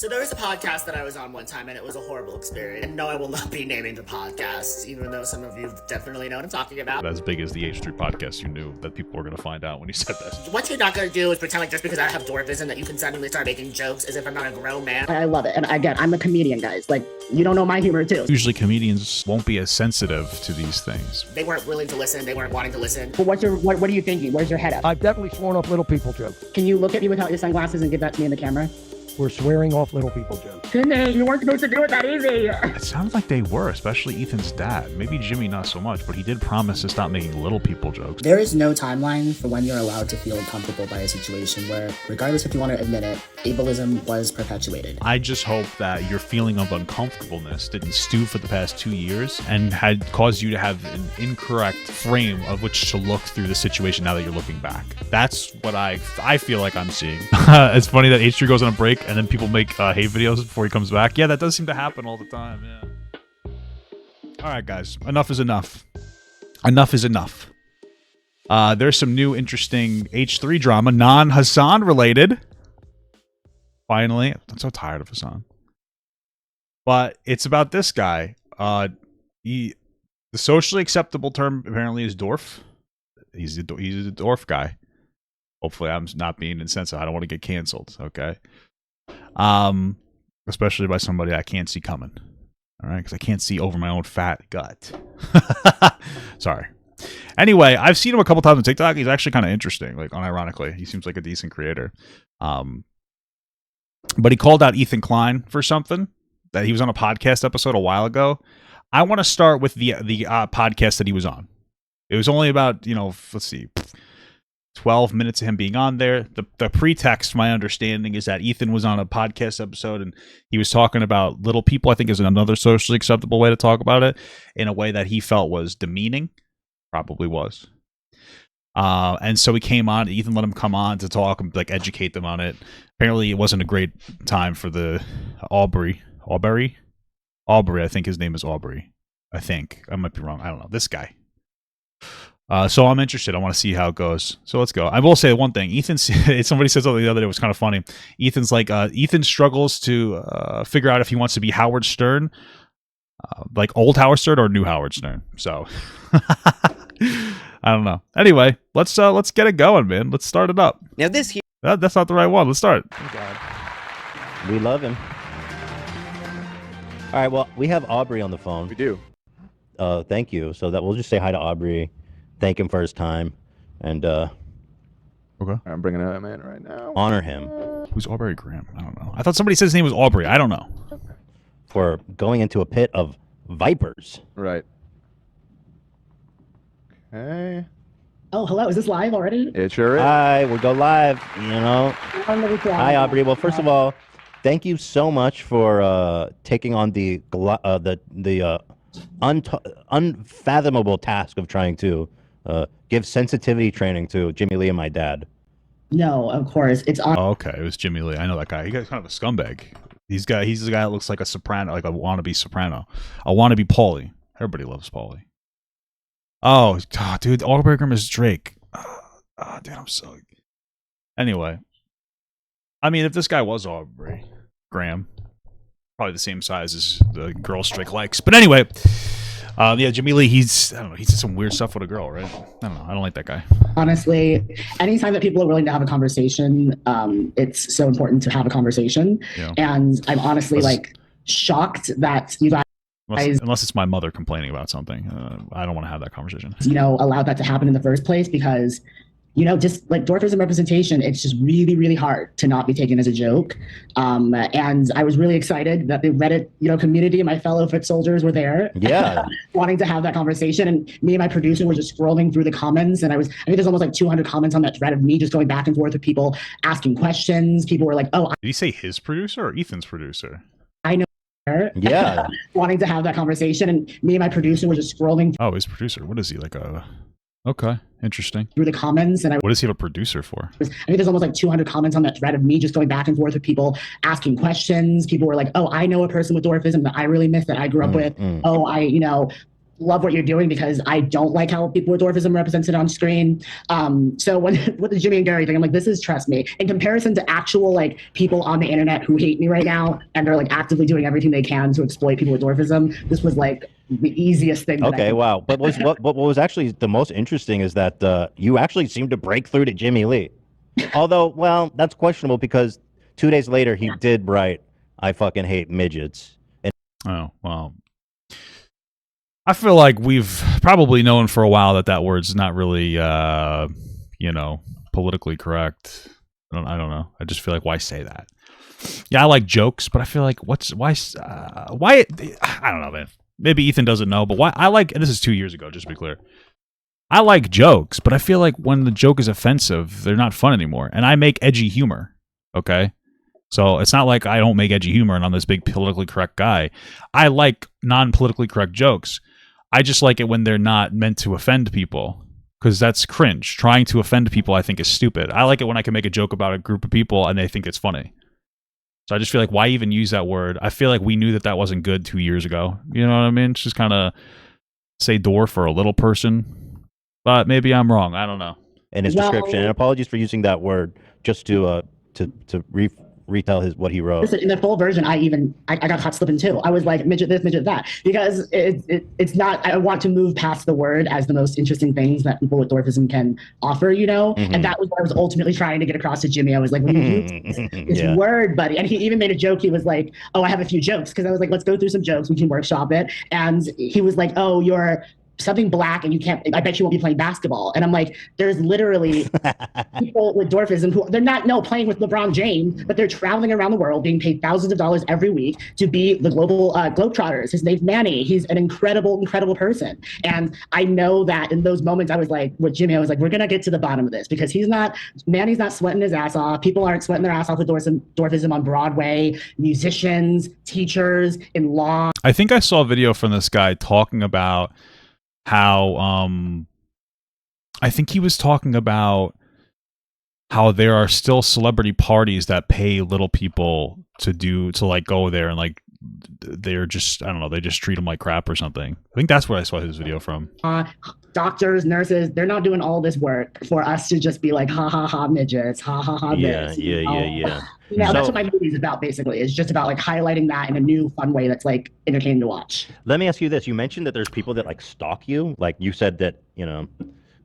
So there was a podcast that I was on one time, and it was a horrible experience. And no, I will not be naming the podcast, even though some of you definitely know what I'm talking about. As big as the H3 podcast, you knew that people were going to find out when you said that. What you're not going to do is pretend like just because I have dwarfism that you can suddenly start making jokes as if I'm not a grown man. I love it. And again, I'm a comedian, guys. Like, you don't know my humor, too. Usually comedians won't be as sensitive to these things. They weren't willing to listen. They weren't wanting to listen. But what are you thinking? Where's your head at? I've definitely sworn off little people jokes. Can you look at me without your sunglasses and give that to me in the camera? We're swearing off little people jokes. Goodness, you weren't supposed to do it that easy. It sounds like they were, especially Ethan's dad. Maybe Jimmy not so much, but he did promise to stop making little people jokes. There is no timeline for when you're allowed to feel uncomfortable by a situation where, regardless if you want to admit it, ableism was perpetuated. I just hope that your feeling of uncomfortableness didn't stew for the past 2 years and had caused you to have an incorrect frame of which to look through the situation now that you're looking back. That's what I feel like I'm seeing. It's funny that H3 goes on a break and then people make hate videos before he comes back. Yeah, that does seem to happen all the time, yeah. All right, guys. Enough is enough. Enough is enough. There's some new interesting H3 drama, non-Hassan related. Finally. I'm so tired of Hassan. But it's about this guy. The socially acceptable term apparently is dwarf. He's a dwarf guy. Hopefully I'm not being insensitive. I don't want to get canceled, okay? Especially by somebody I can't see coming. All right, because I can't see over my own fat gut. Sorry. Anyway, I've seen him a couple times on TikTok. He's actually kind of interesting, like unironically. He seems like a decent creator. But he called out Ethan Klein for something that he was on a podcast episode a while ago. I want to start with the podcast that he was on. It was only about, let's see, 12 minutes of him being on there. The pretext, my understanding, is that Ethan was on a podcast episode and he was talking about little people, I think is another socially acceptable way to talk about it, in a way that he felt was demeaning. Probably was. And so he came on, Ethan let him come on to talk and like educate them on it. Apparently it wasn't a great time for the Aubrey, I think his name is Aubrey. I think. I might be wrong. I don't know. This guy. So I'm interested. I want to see how it goes. So let's go. I will say one thing. Somebody said something the other day. It was kind of funny. Ethan's like, Ethan struggles to figure out if he wants to be Howard Stern, like old Howard Stern or new Howard Stern. So I don't know. Anyway, let's get it going, man. Let's start it up. Now this here. That's not the right one. Let's start. Oh God. We love him. All right. Well, we have Aubrey on the phone. We do. Thank you. So that we'll just say hi to Aubrey. Thank him for his time, and okay. I'm bringing him in right now. Honor him. Who's Aubrey Graham? I don't know. I thought somebody said his name was Aubrey. I don't know. For going into a pit of vipers. Right. Okay. Oh, hello. Is this live already? It sure is. Hi, we'll go live. Hi, Aubrey. Well, first of all, thank you so much for taking on the unfathomable task of trying to give sensitivity training to Jimmy Lee and my dad. No, of course. It's on. Oh, okay. It was Jimmy Lee. I know that guy. He got kind of a scumbag. He's the guy that looks like a soprano, like a wannabe soprano. A wannabe Paulie. Everybody loves Paulie. Oh, dude, Aubrey Graham is Drake. Dude, I'm so... Anyway. I mean, if this guy was Aubrey Graham, probably the same size as the girl Drake likes. But anyway, yeah, Jimmy Lee, he did some weird stuff with a girl, right? I don't know. I don't like that guy. Honestly, anytime that people are willing to have a conversation, it's so important to have a conversation. Yeah. And I'm honestly shocked that you guys... Unless it's my mother complaining about something. I don't want to have that conversation. Allowed that to happen in the first place because... just like dwarfism representation, it's just really, really hard to not be taken as a joke. And I was really excited that the Reddit, community and my fellow foot soldiers were there. Yeah. Wanting to have that conversation. And me and my producer were just scrolling through the comments. And I think there's almost like 200 comments on that thread of me just going back and forth with people asking questions. People were like, oh. Did he say his producer or Ethan's producer? I know. Yeah. Wanting to have that conversation. And me and my producer were just scrolling. Oh, his producer. What is he, like a... Okay, interesting. Through the comments, and what does he have a producer for? I think there's almost like 200 comments on that thread of me just going back and forth with people asking questions. People were like, "Oh, I know a person with dwarfism that I really miss that I grew up with." Oh, love what you're doing because I don't like how people with dwarfism represented on screen. So when with the Jimmy and Gary thing, I'm like, this is, trust me, in comparison to actual like people on the internet who hate me right now and they're like actively doing everything they can to exploit people with dwarfism, this was like the easiest thing. Okay, wow. But what was actually the most interesting is that you actually seemed to break through to Jimmy Lee. Although, well, that's questionable because 2 days later he did write, "I fucking hate midgets." And Oh, well. I feel like we've probably known for a while that word's not really, politically correct. I don't know. I just feel like, why say that? Yeah, I like jokes, but I feel like why? I don't know, man. Maybe Ethan doesn't know, but why? And this is 2 years ago, just to be clear. I like jokes, but I feel like when the joke is offensive, they're not fun anymore. And I make edgy humor, okay? So it's not like I don't make edgy humor and I'm this big politically correct guy. I like non-politically correct jokes. I just like it when they're not meant to offend people, because that's cringe. Trying to offend people, I think, is stupid. I like it when I can make a joke about a group of people and they think it's funny. So I just feel like, why even use that word? I feel like we knew that wasn't good 2 years ago. You know what I mean? It's just kind of say dwarf for a little person. But maybe I'm wrong. I don't know. in his description. And apologies for using that word just to retell what he wrote. In the full version, I got caught slipping too. I was like, midget this, midget that, because it's not, I want to move past the word as the most interesting things that people with dwarfism can offer, you know? Mm-hmm. And that was what I was ultimately trying to get across to Jimmy. I was like, when you use this word, buddy. And he even made a joke. He was like, oh, I have a few jokes. Because I was like, let's go through some jokes. We can workshop it. And he was like, oh, you're something black and you can't, I bet you won't be playing basketball. And I'm like, there's literally people with dwarfism who they're not playing with LeBron James, but they're traveling around the world being paid thousands of dollars every week to be the global Globetrotters. His name's Manny. He's an incredible person. And I know that in those moments I was like, with Jimmy, I was like, we're going to get to the bottom of this, because Manny's not sweating his ass off. People aren't sweating their ass off with dwarfism on Broadway, musicians, teachers, in law. I think I saw a video from this guy talking about how I think he was talking about how there are still celebrity parties that pay little people to go there, and like they're just, I don't know, they just treat them like crap or something. I think that's where I saw his video from. Doctors, nurses, they're not doing all this work for us to just be like, ha ha ha midgets, ha ha ha this. Yeah. Yeah, that's what my movie's about, basically. It's just about like highlighting that in a new, fun way that's like entertaining to watch. Let me ask you this. You mentioned that there's people that like stalk you. Like you said that,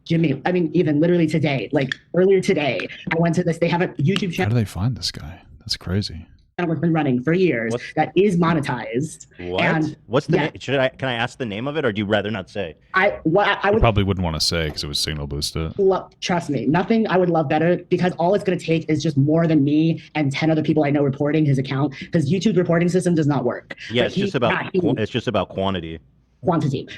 Jimmy, I mean, even literally today, like earlier today, I went to this, they have a YouTube channel. How do they find this guy? That's crazy. Has been running for years that is monetized. What? And what's the name? Can I ask the name of it, or do you rather not say? I would probably wouldn't want to say because it was signal boosted. Trust me, nothing I would love better, because all it's going to take is just more than me and 10 other people I know reporting his account, because YouTube's reporting system does not work. Yeah, it's just about quantity.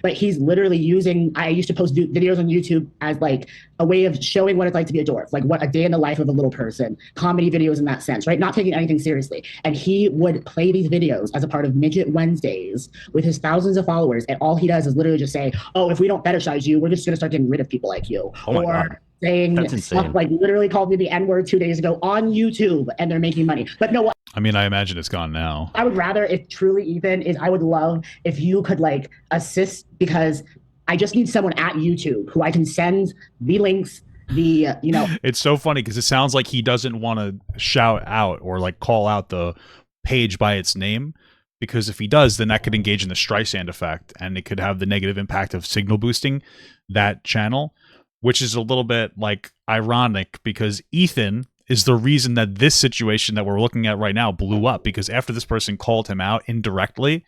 But he's literally using, I used to post videos on YouTube as like a way of showing what it's like to be a dwarf, like what a day in the life of a little person, comedy videos in that sense, right? Not taking anything seriously. And he would play these videos as a part of Midget Wednesdays with his thousands of followers. And all he does is literally just say, oh, if we don't fetishize you, we're just going to start getting rid of people like you. Oh my God. Saying stuff like literally called me the N-word 2 days ago on YouTube, and they're making money. But no, I mean, I imagine it's gone now. I would rather, if truly Ethan is, I would love if you could like assist, because I just need someone at YouTube who I can send the links, It's so funny because it sounds like he doesn't want to shout out or like call out the page by its name, because if he does, then that could engage in the Streisand effect, and it could have the negative impact of signal boosting that channel, which is a little bit like ironic, because Ethan is the reason that this situation that we're looking at right now blew up, because after this person called him out indirectly,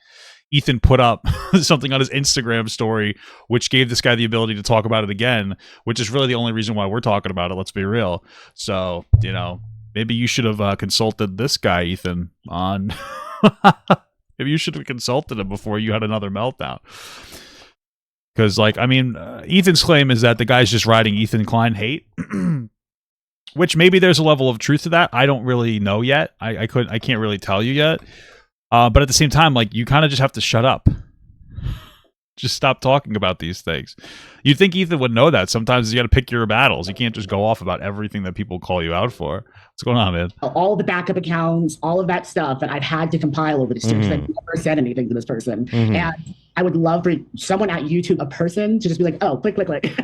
Ethan put up something on his Instagram story, which gave this guy the ability to talk about it again, which is really the only reason why we're talking about it. Let's be real. So, maybe you should have consulted this guy, Ethan, on... Maybe you should have consulted him before you had another meltdown. Because, Ethan's claim is that the guy's just riding Ethan Klein hate, which maybe there's a level of truth to that. I don't really know yet. I can't really tell you yet. But at the same time, you kind of just have to shut up. Just stop talking about these things. You'd think Ethan would know that. Sometimes you got to pick your battles. You can't just go off about everything that people call you out for. What's going on, man? All the backup accounts, all of that stuff that I've had to compile over this year, because I've never said anything to this person. And I would love for someone at YouTube, a person, to just be like, oh, click, click, click.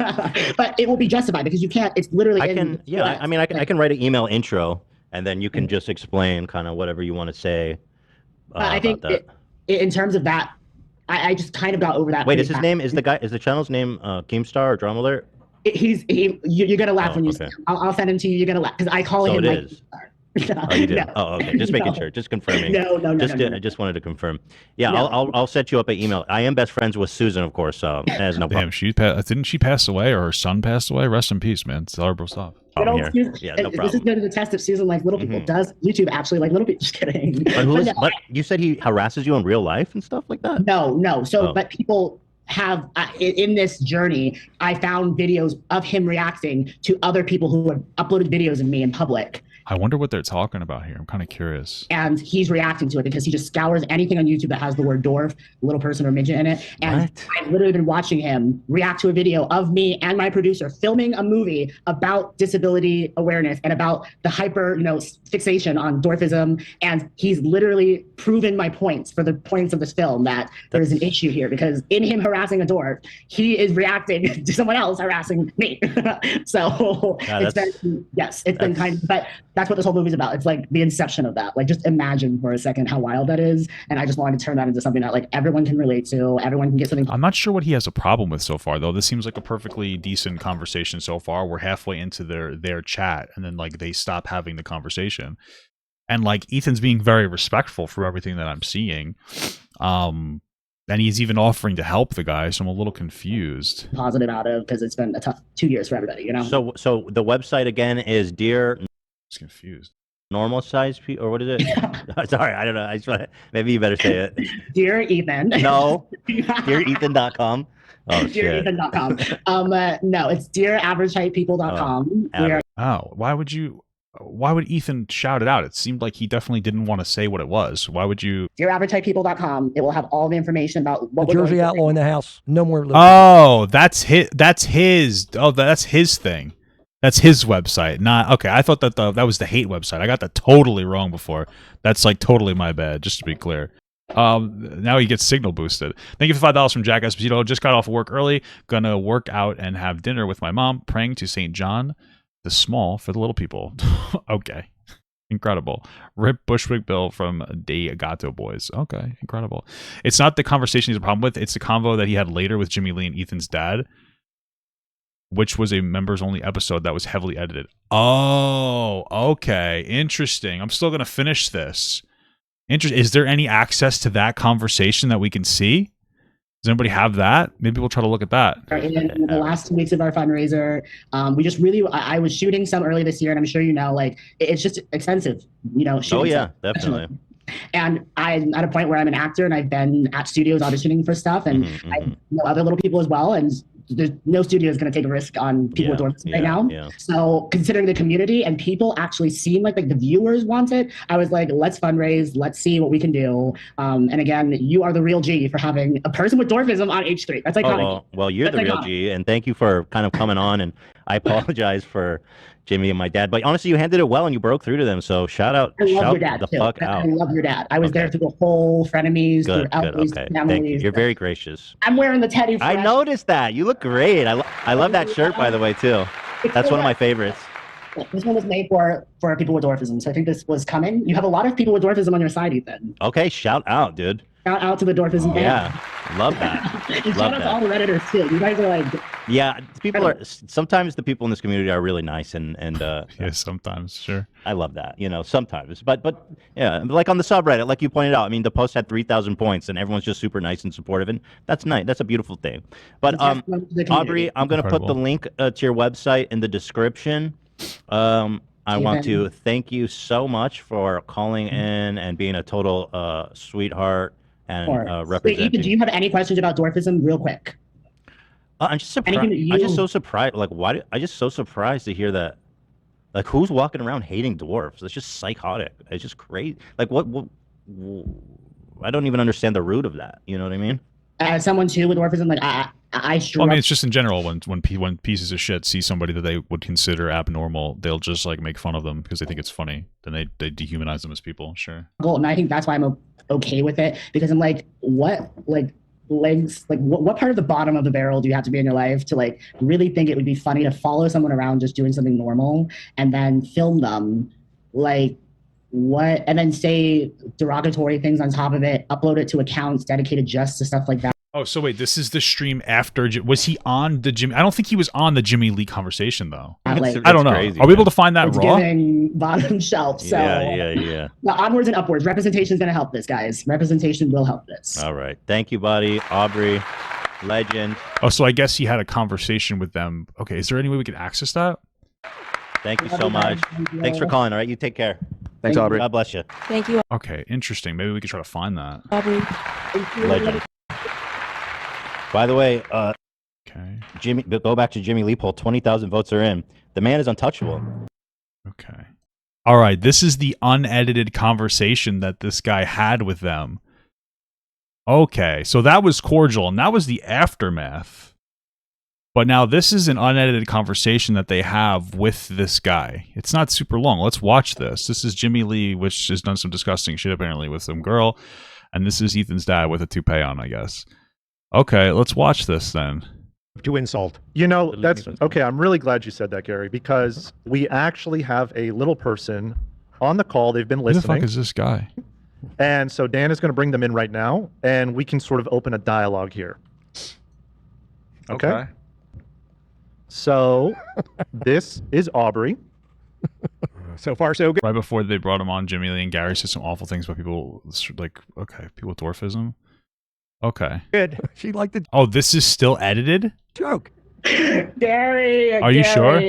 But it will be justified because you can't. It's literally. I can. Yeah. I mean, I can write an email intro, and then you can just explain kind of whatever you want to say. I think about that. In terms of that, I just kind of got over that. Wait, is his name? Is the channel's name Keemstar or Drum Alert? You're gonna laugh when you. Okay. I'll send him to you. You're gonna laugh because I call him. It like, is. Oh, you did. No. Oh, okay. Just making sure. Just confirming. No. I just wanted to confirm. Yeah, No. I'll set you up an email. I am best friends with Susan, of course. So there's no Damn, problem. didn't she pass away, or her son passed away? Rest in peace, man. It's horrible stuff. Good old Here. Susan. Yeah, no This is problem. going to the test if Susan likes little people. Does YouTube actually like little people? Just kidding. But you said he harasses you in real life and stuff like that? No. So, Oh. but people have in this journey, I found videos of him reacting to other people who had uploaded videos of me in public. I wonder what they're talking about here. I'm kind of curious. And he's reacting to it because he just scours anything on YouTube that has the word dwarf, little person, or midget in it. And What? I've literally been watching him react to a video of me and my producer filming a movie about disability awareness and about the hyper, fixation on dwarfism. And he's literally proven my points for the points of this film that there is an issue here because in him harassing a dwarf, he is reacting to someone else harassing me. So it's been kind of, but that's what this whole movie's about. It's like the inception of that. Like, just imagine for a second how wild that is. And I just wanted to turn that into something that like everyone can relate to. Everyone can get something. I'm not sure what he has a problem with so far, though. This seems like a perfectly decent conversation so far. We're halfway into their chat, and then like they stop having the conversation, and like Ethan's being very respectful for everything that I'm seeing. And he's even offering to help the guy, so I'm a little confused. Positive out of because it's been a tough 2 years for everybody, So the website again is Dear Just confused. Normal Size or what is it? Sorry, I don't know. I just want maybe you better say it. Dear Ethan. No, DearEthan.com. Oh shit. DearEthan.com. No, it's DearAverageHeightPeople.com. Why would Ethan shout it out? It seemed like he definitely didn't want to say what it was. Why would you? DearAverageHeightPeople.com. It will have all the information about what The Jersey Outlaw in the house. No more. Little Oh, that's his. Oh, that's his thing. That's his website. Not okay. I thought that that was the hate website. I got that totally wrong before. That's like totally my bad. Just to be clear. Now he gets signal boosted. Thank you for $5 from Jack Esposito. Just got off work early. Gonna work out and have dinner with my mom. Praying to Saint John the Small for the little people. Okay. Incredible. Rip Bushwick Bill from De Gato Boys. Okay, incredible. It's not the conversation he's a problem with. It's the convo that he had later with Jimmy Lee and Ethan's dad, which was a members-only episode that was heavily edited. Oh, okay. Interesting. I'm still going to finish this. Is there any access to that conversation that we can see? Does anybody have that? Maybe we'll try to look at that. In the last 2 weeks of our fundraiser, we just really, I was shooting some early this year, and I'm sure like, it's just expensive, shooting. Oh, yeah, some, definitely. And I'm at a point where I'm an actor, and I've been at studios auditioning for stuff, and I know other little people as well, and there's no studio is going to take a risk on people with dwarfism right now. Yeah. So considering the community and people actually seem like the viewers want it, I was like, let's fundraise, let's see what we can do. And again, you are the real G for having a person with dwarfism on H3. That's iconic. Well, you're the real G, and thank you for kind of coming on. And I apologize for Jimmy and my dad, but honestly, you handled it well and you broke through to them. So shout your dad the too. fuck out. I love your dad. I was there through the whole frenemies, Good. families. Thank you. You're very gracious. I'm wearing the Teddy. I noticed that. You look great. I love that shirt, by the way, too. That's one of my favorites. This one was made for people with dwarfism, so I think this was coming. You have a lot of people with dwarfism on your side, Ethan. Okay, shout out, dude. Shout out to the dwarfism band. Yeah, love that. And shout out to all the Redditors too. You guys are like. Yeah, sometimes the people in this community are really nice and yeah, sometimes, sure. I love that, sometimes. But yeah, like on the subreddit, like you pointed out, I mean, the post had 3,000 points and everyone's just super nice and supportive, and that's nice. That's a beautiful thing. But Aubrey, I'm going to put the link to your website in the description. I want to thank you so much for calling in and being a total sweetheart and representing. Wait, Ethan, do you have any questions about dwarfism real quick? I'm just surprised. I'm just so surprised. Like, why? I'm just so surprised to hear that. Like, who's walking around hating dwarfs? It's just psychotic. It's just crazy. Like, what I don't even understand the root of that. You know what I mean? As someone too with dwarfism, like I mean, it's just in general when pieces of shit see somebody that they would consider abnormal, they'll just like make fun of them because they think it's funny. Then they dehumanize them as people. Sure. And I think that's why I'm okay with it, because I'm like, what, like, legs, like what part of the bottom of the barrel do you have to be in your life to like really think it would be funny to follow someone around just doing something normal and then film them? Like, what? And then say derogatory things on top of it, upload it to accounts dedicated just to stuff like that. Oh, so wait, this is the stream after. Was he on the Jimmy? I don't think he was on the Jimmy Lee conversation though. Like, I don't know. Crazy, Are we able to find that it's raw? giving bottom shelf. So Yeah. well, onwards and upwards. Representation is going to help this, guys. Representation will help this. All right. Thank you, buddy. Aubrey, legend. Oh, so I guess he had a conversation with them. Okay, is there any way we could access that? Thank you so much. Thanks for calling. All right, you take care. Thanks, Aubrey. God bless you. Thank you, Okay, interesting. Maybe we could try to find that. Aubrey. Legend. By the way, Okay. Jimmy, go back to Jimmy Lee poll. 20,000 votes are in. The man is untouchable. Okay. All right. This is the unedited conversation that this guy had with them. Okay. So that was cordial, and that was the aftermath. But now this is an unedited conversation that they have with this guy. It's not super long. Let's watch this. This is Jimmy Lee, which has done some disgusting shit apparently with some girl. And this is Ethan's dad with a toupee on, I guess. Okay, let's watch this then. To insult. You know, that's okay. I'm really glad you said that, Gary, because we actually have a little person on the call. They've been Who the listening. fuck is this guy? And so Dan is going to bring them in right now, and we can sort of open a dialogue here. Okay. So this is Aubrey. So far, so good. Right before they brought him on, Jimmy Lee and Gary said some awful things about people, like, okay, people with dwarfism. Okay. Good. She liked the Oh, this is still edited? joke. Gary. Are you sure?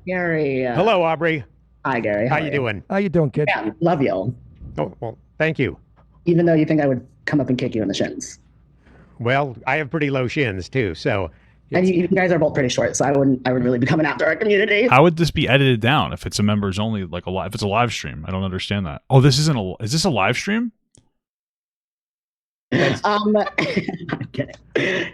Gary. Hello, Aubrey. Hi, Gary. How you doing? How you doing, kid? Yeah, love you. Oh, well, thank you. Even though you think I would come up and kick you in the shins. Well, I have pretty low shins too, so And you guys are both pretty short, so I would really be coming after our community. How would this be edited down if it's a members only, like if it's a live stream? I don't understand that. Oh, this isn't is this a live stream? I'm kidding.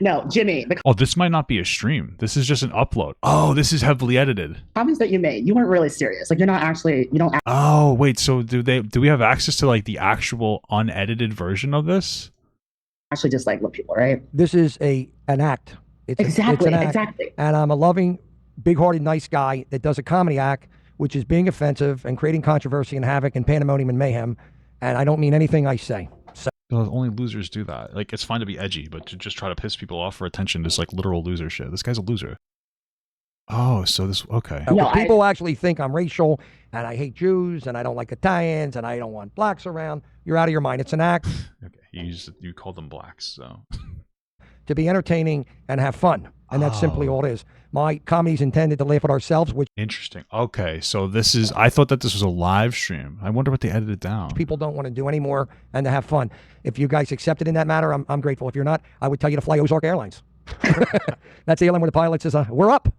No, Jimmy, the Oh, this might not be a stream. This is just an upload. Oh, this is heavily edited. comments that you made, you weren't really serious. Like, you're not actually, you don't Oh, wait. So do we have access to like the actual unedited version of this? actually just like look people, right? This is an act. It's Exactly, an act. exactly. And I'm a loving, big-hearted, nice guy that does a comedy act, which is being offensive and creating controversy and havoc and pandemonium and mayhem. And I don't mean anything I say. So Well, only losers do that. Like, it's fine to be edgy, but to just try to piss people off for attention is like literal loser shit. This guy's a loser. Oh, so this okay. No, people actually think I'm racial and I hate Jews and I don't like Italians and I don't want blacks around. You're out of your mind. It's an act Okay, you called them blacks, so to be entertaining and have fun. And that's simply all it is. My comedy's intended to laugh at ourselves, which interesting. Okay, so this is. I thought that this was a live stream. I wonder what they edited down. people don't want to do anymore and to have fun. If you guys accept it in that matter, I'm grateful. If you're not, I would tell you to fly Ozark Airlines. That's the airline where the pilot says, we're up.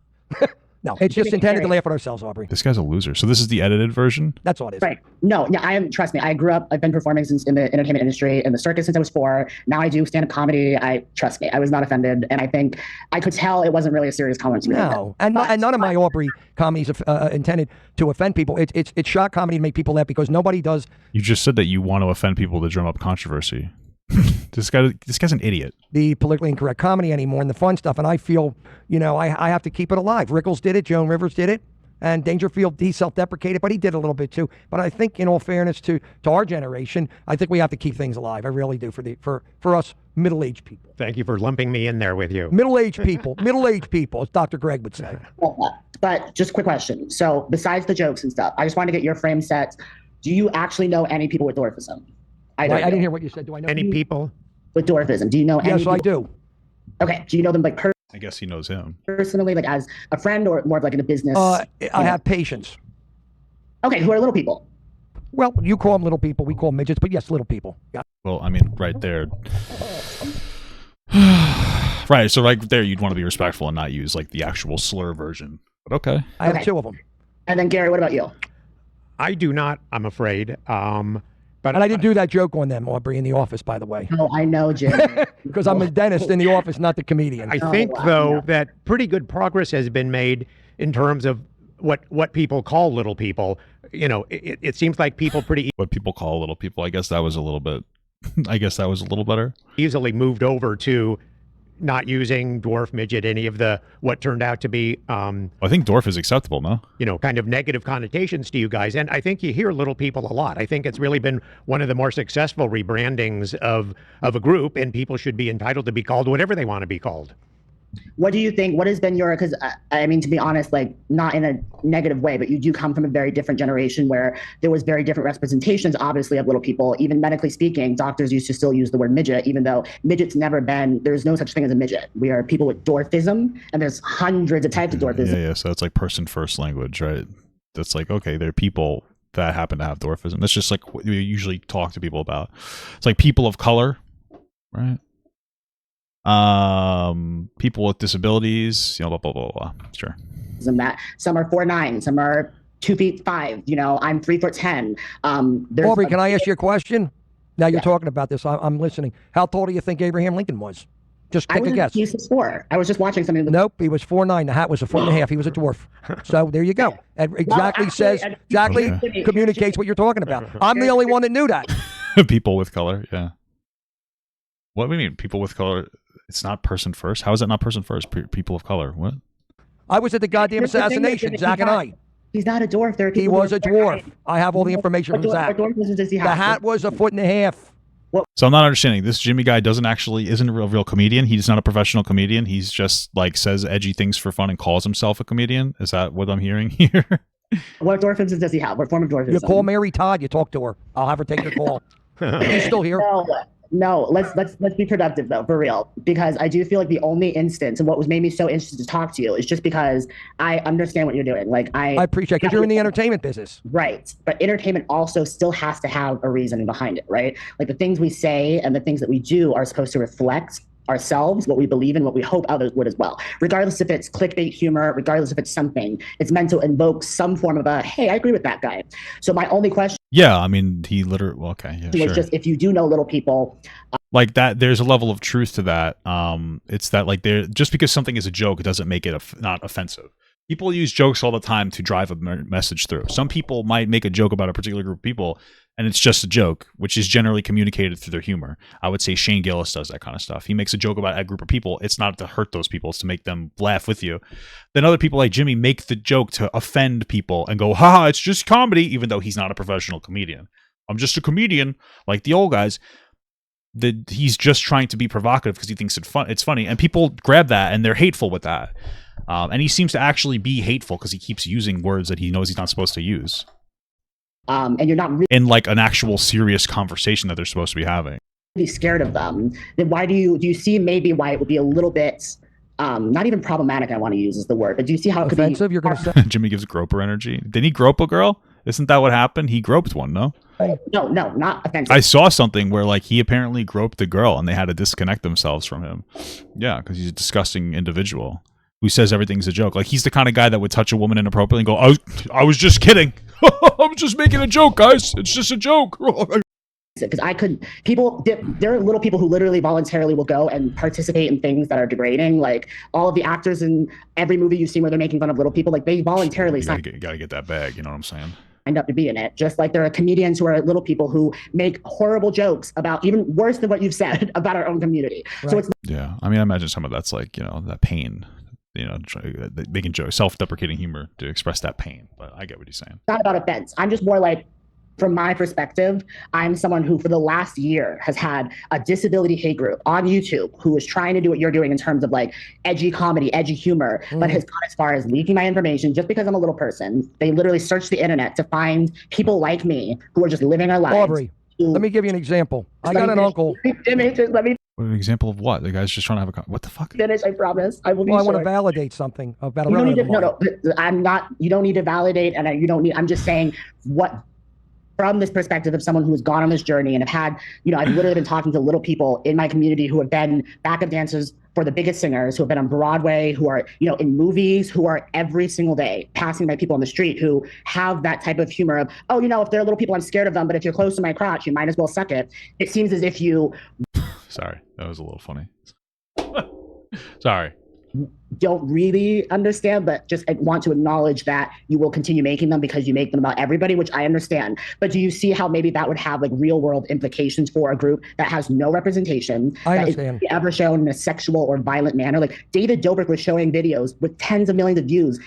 No, it's just intended to laugh at ourselves, Aubrey. This guy's a loser. So this is the edited version. That's all it is. Right. No, yeah, trust me, I grew up, I've been performing since in the entertainment industry, in the circus since I was 4. Now I do stand-up comedy. Trust me, I was not offended. And I think I could tell it wasn't really a serious comment to me. No, and none of my Aubrey comedies intended to offend people. It's shock comedy to make people laugh because nobody does. You just said that you want to offend people to drum up controversy. This guy's an idiot. The politically incorrect comedy anymore and the fun stuff. And I feel, I have to keep it alive. Rickles did it. Joan Rivers did it. And Dangerfield, he self-deprecated, but he did a little bit too. But I think, in all fairness to our generation, I think we have to keep things alive. I really do for us middle-aged people. thank you for lumping me in there with you. Middle-aged people, as Dr. Greg would say. But just a quick question. So besides the jokes and stuff, I just wanted to get your frame set. Do you actually know any people with dwarfism? I didn't hear what you said. Do I know Any people? with dwarfism? Do you know any Yes, people? I do. Okay. Do you know them like I guess he knows him. personally, like as a friend, or more of like in a business? I have patients. Okay, who are little people? Well, you call them little people. We call them midgets, but yes, little people. Yeah. Well, I mean, right there. Right, so right there, you'd want to be respectful and not use like the actual slur version. But okay. I have Okay. 2 of them. And then Gary, what about you? I do not, I'm afraid. But And I didn't do that joke on them, Aubrey, in the office, by the way. Oh, I know, Jim. Because I'm a dentist in the office, not the comedian. I Oh, think, wow. though, Yeah. that pretty good progress has been made in terms of what people call little people. It seems like people pretty What people call little people, I guess that was a little bit I guess that was a little better. Easily moved over to not using dwarf, midget, any of the what turned out to be I think dwarf is acceptable, no? kind of negative connotations to you guys. And I think you hear little people a lot. I think it's really been one of the more successful rebrandings of a group, and people should be entitled to be called whatever they want to be called. What do you think? What has been your, because I mean, to be honest, like not in a negative way, but you do come from a very different generation where there was very different representations, obviously, of little people. Even medically speaking, doctors used to still use the word midget, even though midget's never been, there's no such thing as a midget. We are people with dwarfism, and there's hundreds of types of dwarfism. Yeah, so it's like person first language, right? That's like, okay, there are people that happen to have dwarfism. That's just like what we usually talk to people about. It's like people of color, right? People with disabilities, blah, blah, blah, blah. Sure. That some are 4'9", some are 2'5". I'm 3'10". Aubrey, can I ask you a question? Now you're talking about this. I'm listening. How tall do you think Abraham Lincoln was? Just take a guess. He was 4. I was just watching something. Nope, he was 4'9". The hat was a 1.5 feet. He was a dwarf. So there you go. And exactly communicates what you're talking about. I'm the only one that knew that. People with color, yeah. What do you mean, people with color? It's not person first? How is it not person first? People of color. What? I was at the goddamn assassination, Zach and I. He's not a dwarf. He was a dwarf. I have all the information from Zach. The hat was a 1.5 feet. So I'm not understanding. This Jimmy guy isn't a real comedian. He's not a professional comedian. He's just like says edgy things for fun and calls himself a comedian. Is that what I'm hearing here? What dwarfism does he have? What form of dwarfism? You call Mary Todd. You talk to her. I'll have her take the call. He's still here. No, let's be productive though, for real. Because I do feel like the only instance and what was made me so interested to talk to you is just because I understand what you're doing. Like I appreciate it because you're in the entertainment business. Right. But entertainment also still has to have a reason behind it, right? Like the things we say and the things that we do are supposed to reflect ourselves, what we believe in, what we hope others would as well. Regardless if it's clickbait humor, regardless if it's something, it's meant to invoke some form of a, hey, I agree with that guy. So my only question. Yeah, I mean, he literally, well, okay, yeah, was just if you do know little people. Like that, there's a level of truth to that. It's that like just because something is a joke, it doesn't make it not offensive. People use jokes all the time to drive a message through. Some people might make a joke about a particular group of people, and it's just a joke, which is generally communicated through their humor. I would say Shane Gillis does that kind of stuff. He makes a joke about a group of people. It's not to hurt those people. It's to make them laugh with you. Then other people like Jimmy make the joke to offend people and go, ha, it's just comedy, even though he's not a professional comedian. I'm just a comedian, like the old guys. He's just trying to be provocative because he thinks it's funny. And people grab that, and they're hateful with that. And he seems to actually be hateful because he keeps using words that he knows he's not supposed to use. And you're not really in like an actual serious conversation that they're supposed to be having. Scared of them. Then why do you see maybe why it would be a little bit not even problematic? I want to use is the word, but do you see how it offensive? Could be? You're going to say Jimmy gives groper energy. Did he grope a girl? Isn't that what happened? He groped one, no? No, not offensive. I saw something where like he apparently groped a girl and they had to disconnect themselves from him. Yeah, because he's a disgusting individual who says everything's a joke. Like he's the kind of guy that would touch a woman inappropriately and go, I was just kidding. I was just making a joke, guys. It's just a joke. Because there are little people who literally voluntarily will go and participate in things that are degrading. Like all of the actors in every movie you've seen where they're making fun of little people, like they voluntarily you gotta get that bag. You know what I'm saying? Signed up to be in it. Just like there are comedians who are little people who make horrible jokes about even worse than what you've said about our own community. Right. So it's I mean, I imagine some of that's like that pain. Making jokes, self-deprecating humor to express that pain. But I get what he's saying. Not about offense. I'm just more like, from my perspective, I'm someone who for the last year has had a disability hate group on YouTube who is trying to do what you're doing in terms of like edgy comedy, edgy humor, but has gone as far as leaking my information just because I'm a little person. They literally search the internet to find people like me who are just living our lives. Aubrey, let me give you an example. I got an uncle. Let me an example of what? The guy's just trying to have what the fuck? finish, I promise. I will be I want to validate something about a you don't need to, relative. No, I'm not, you don't need to validate and I'm just saying what, from this perspective of someone who has gone on this journey and have had, I've literally been talking to little people in my community who have been backup dancers for the biggest singers, who have been on Broadway, who are, in movies, who are every single day passing by people on the street who have that type of humor of, if they're little people, I'm scared of them, but if you're close to my crotch, you might as well suck it. It seems as if you... Sorry, that was a little funny. Sorry. don't really understand, but just want to acknowledge that you will continue making them because you make them about everybody, which I understand. But do you see how maybe that would have like real world implications for a group that has no representation? I that understand. is ever shown in a sexual or violent manner? Like David Dobrik was showing videos with tens of millions of views,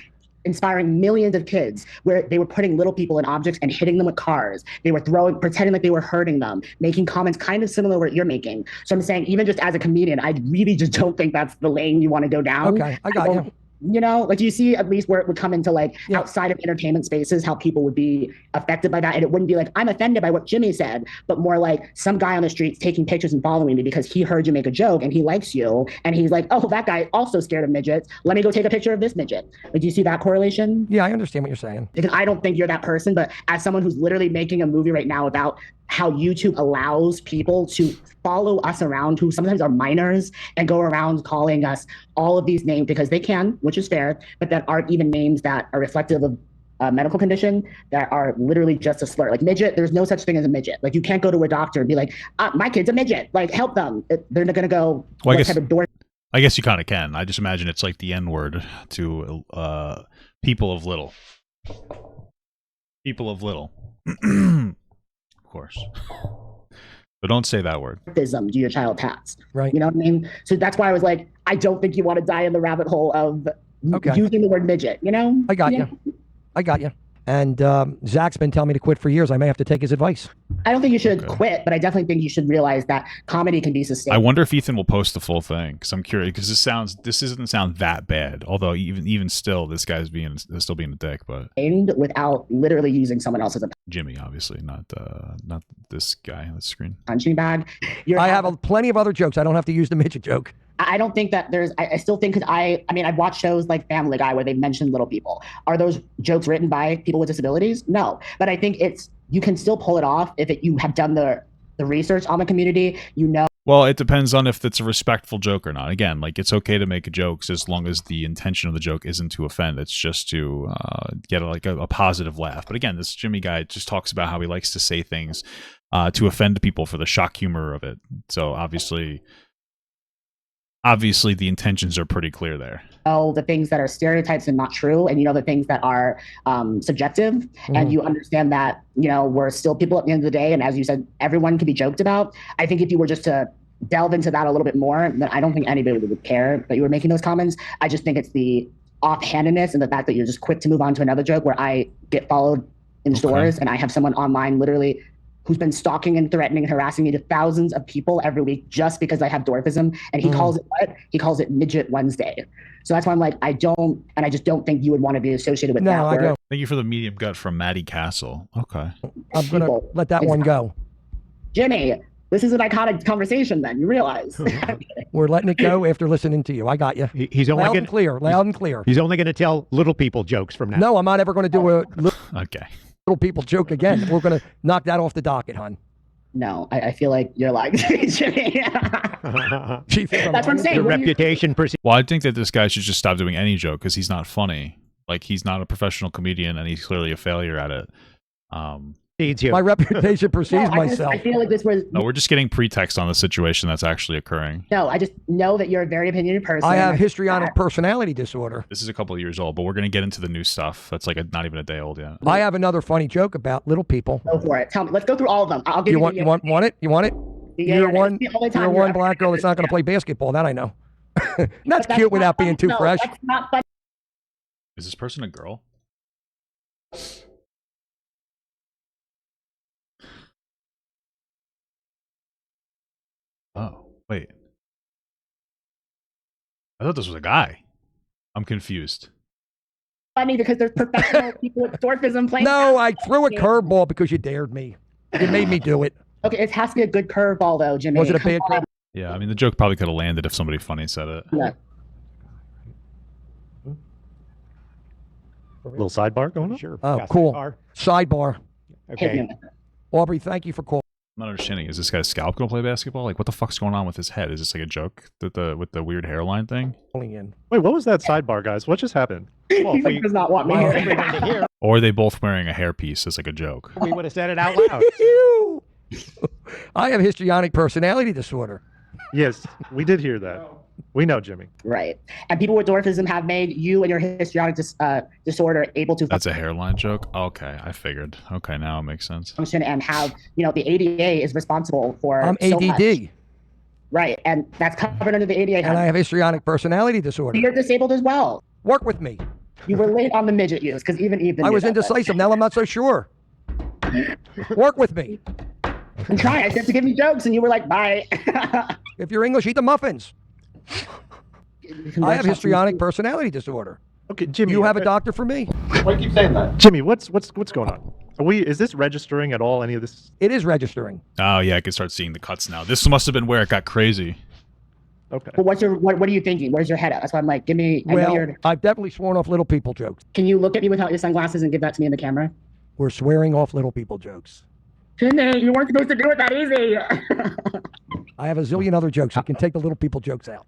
inspiring millions of kids, where they were putting little people in objects and hitting them with cars. They were pretending like they were hurting them, making comments kind of similar to what you're making. So I'm saying, even just as a comedian, I really just don't think that's the lane you want to go down. Okay, I got you. You know, like, do you see at least where it would come into like outside of entertainment spaces, how people would be affected by that? And it wouldn't be like, I'm offended by what Jimmy said, but more like some guy on the streets taking pictures and following me because he heard you make a joke and he likes you. And he's like, oh, that guy also scared of midgets. Let me go take a picture of this midget. Like, do you see that correlation? Yeah, I understand what you're saying. Because I don't think you're that person, but as someone who's literally making a movie right now about how YouTube allows people to follow us around who sometimes are minors and go around calling us all of these names because they can, which is fair, but that aren't even names that are reflective of a medical condition, that are literally just a slur. Like midget, there's no such thing as a midget. Like you can't go to a doctor and be like, my kid's a midget, like help them. They're not going to go, well, what type of door? I guess you kind of can. I just imagine it's like the N-word to people of little. People of little. Of course. But don't say that word. Do your child has. Right. You know what I mean? So that's why I was like, I don't think you want to die in the rabbit hole of using the word midget, you know? I got you. I got you. And Zach's been telling me to quit for years. I may have to take his advice. I don't think you should quit, but I definitely think you should realize that comedy can be sustained. I wonder if Ethan will post the full thing, because I'm curious, because this doesn't sound that bad. Although even still, this guy's still being a dick. But without literally using someone else as a Jimmy, obviously, not this guy on the screen. Punching bag. I have plenty of other jokes. I don't have to use the midget joke. I don't think that I still think, because I mean, I've watched shows like Family Guy where they've mentioned little people. Are those jokes written by people with disabilities? No. But I think you can still pull it off if you have done the research on the community, you know. Well, it depends on if it's a respectful joke or not. Again, like, it's okay to make jokes as long as the intention of the joke isn't to offend. It's just to get a positive laugh. But again, this Jimmy guy just talks about how he likes to say things to offend people for the shock humor of it. So obviously the intentions are pretty clear there. The things that are stereotypes and not true, and you know the things that are subjective, and you understand that, you know, we're still people at the end of the day, and as you said, everyone can be joked about. I think if you were just to delve into that a little bit more, then I don't think anybody would care that you were making those comments. I just think it's the offhandedness and the fact that you're just quick to move on to another joke, where I get followed in stores and I have someone online literally who's been stalking and threatening and harassing me to thousands of people every week just because I have dwarfism. And he calls it what? He calls it Midget Wednesday. So that's why I'm like, I just don't think you would want to be associated with that. No, I don't. Thank you for the medium gut from Maddie Castle. Okay. I'm going to let that one go. Jimmy, this is an iconic conversation then, you realize. We're letting it go after listening to you. I got you. He's only loud and clear. Loud and clear. He's only going to tell little people jokes from now. No, I'm not ever going to do a okay. little people joke again. We're going to knock that off the docket, hon. No, I feel like you're lying to me, Jimmy. That's what I'm saying. Your reputation precedes. Well, I think that this guy should just stop doing any joke because he's not funny. Like, he's not a professional comedian, and he's clearly a failure at it. My reputation precedes myself. I feel like this was. No, we're just getting pretext on the situation that's actually occurring. No, I just know that you're a very opinionated person. I have histrionic personality disorder. This is a couple of years old, but we're going to get into the new stuff. That's like not even a day old yet. I have another funny joke about little people. Go for it. Tell me. Let's go through all of them. I'll give you. Want it? You want it? You're one black girl that's not going to play basketball. That I know. That's cute without being too fresh. That's not funny. Is this person a girl? Oh, wait. I thought this was a guy. I'm confused. Funny because there's professional people with dwarfism playing. No, I threw a curveball because you dared me. You made me do it. Okay, it has to be a good curveball though, Jimmy. Was it a bad curveball? Yeah, I mean, the joke probably could have landed if somebody funny said it. Yeah. Little sidebar going on? Sure. Oh, cool. Sidebar. Okay. Aubrey, thank you for calling. I'm not understanding. Is this guy's scalp gonna play basketball? Like, what the fuck's going on with his head? Is this like a joke with the weird hairline thing? In. Wait, what was that sidebar, guys? What just happened? Well, He does not want me here. Or are they both wearing a hairpiece as like a joke? We would have said it out loud. I have histrionic personality disorder. Yes, we did hear that. We know, Jimmy. Right. And people with dwarfism have made you and your histrionic disorder able to That's a hairline joke? Okay, I figured. Okay, now it makes sense. function and have, the ADA is responsible for I'm so much. ADD, Right. And that's covered under the ADA. and I have histrionic personality disorder. You're disabled as well. Work with me. You were late on the midget use because even Ethan I knew was that, but- indecisive. Now I'm not so sure. Work with me. I'm trying. I said to give me jokes and you were like, bye. If you're English, eat the muffins. I have histrionic personality disorder. Okay, Jimmy. You have a doctor for me. Why do you keep saying that? Jimmy, what's going on? Is this registering at all? Any of this? It is registering. Oh, yeah, I can start seeing the cuts now. This must have been where it got crazy. Okay. But what are you thinking? Where's your head at? That's why I'm like, give me. I know Well, you're, I've definitely sworn off little people jokes. can you look at me without your sunglasses and give that to me in the camera? We're swearing off little people jokes. Jimmy, you weren't supposed to do it that easy. I have a zillion other jokes. You can take the little people jokes out.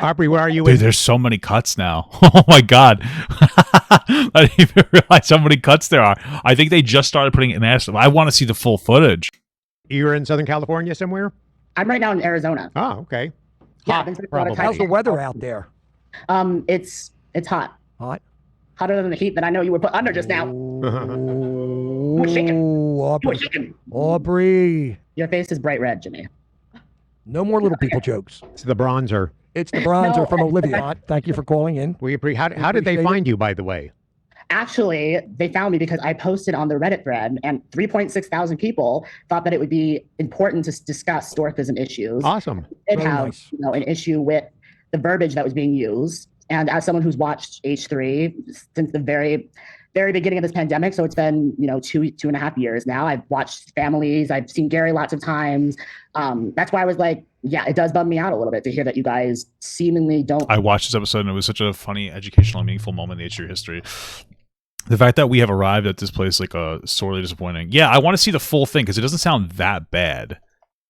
Aubrey, where are you? Dude, there's so many cuts now. Oh my god. I didn't even realize how many cuts there are. I think they just started putting it in massive. I want to see the full footage. You're in Southern California somewhere? I'm right now in Arizona. Oh, okay. Yeah, Hot, I've been spending a lot of probably. time How's the here. weather out there? It's hot. Hot. Hotter than the heat that I know you were put under just now. Oh, shaking. You were Aubrey. shaking. Aubrey. Your face is bright red, Jimmy. No more little people jokes. It's the bronzer. It's the bronzer No, from Olivia. Thank you for calling in. How did they appreciate find you, by the way? Actually, they found me because I posted on the Reddit thread, and 3.6 thousand people thought that it would be important to discuss dwarfism issues. Awesome. It Very have nice. an issue with the verbiage that was being used. And as someone who's watched H3 since the very beginning of this pandemic, so it's been 2.5 years now. I've watched families. I've seen Gary lots of times. That's why I was like, yeah, it does bum me out a little bit to hear that you guys seemingly don't. I watched this episode and it was such a funny, educational, and meaningful moment in the H3 history. The fact that we have arrived at this place sorely disappointing. Yeah, I want to see the full thing because it doesn't sound that bad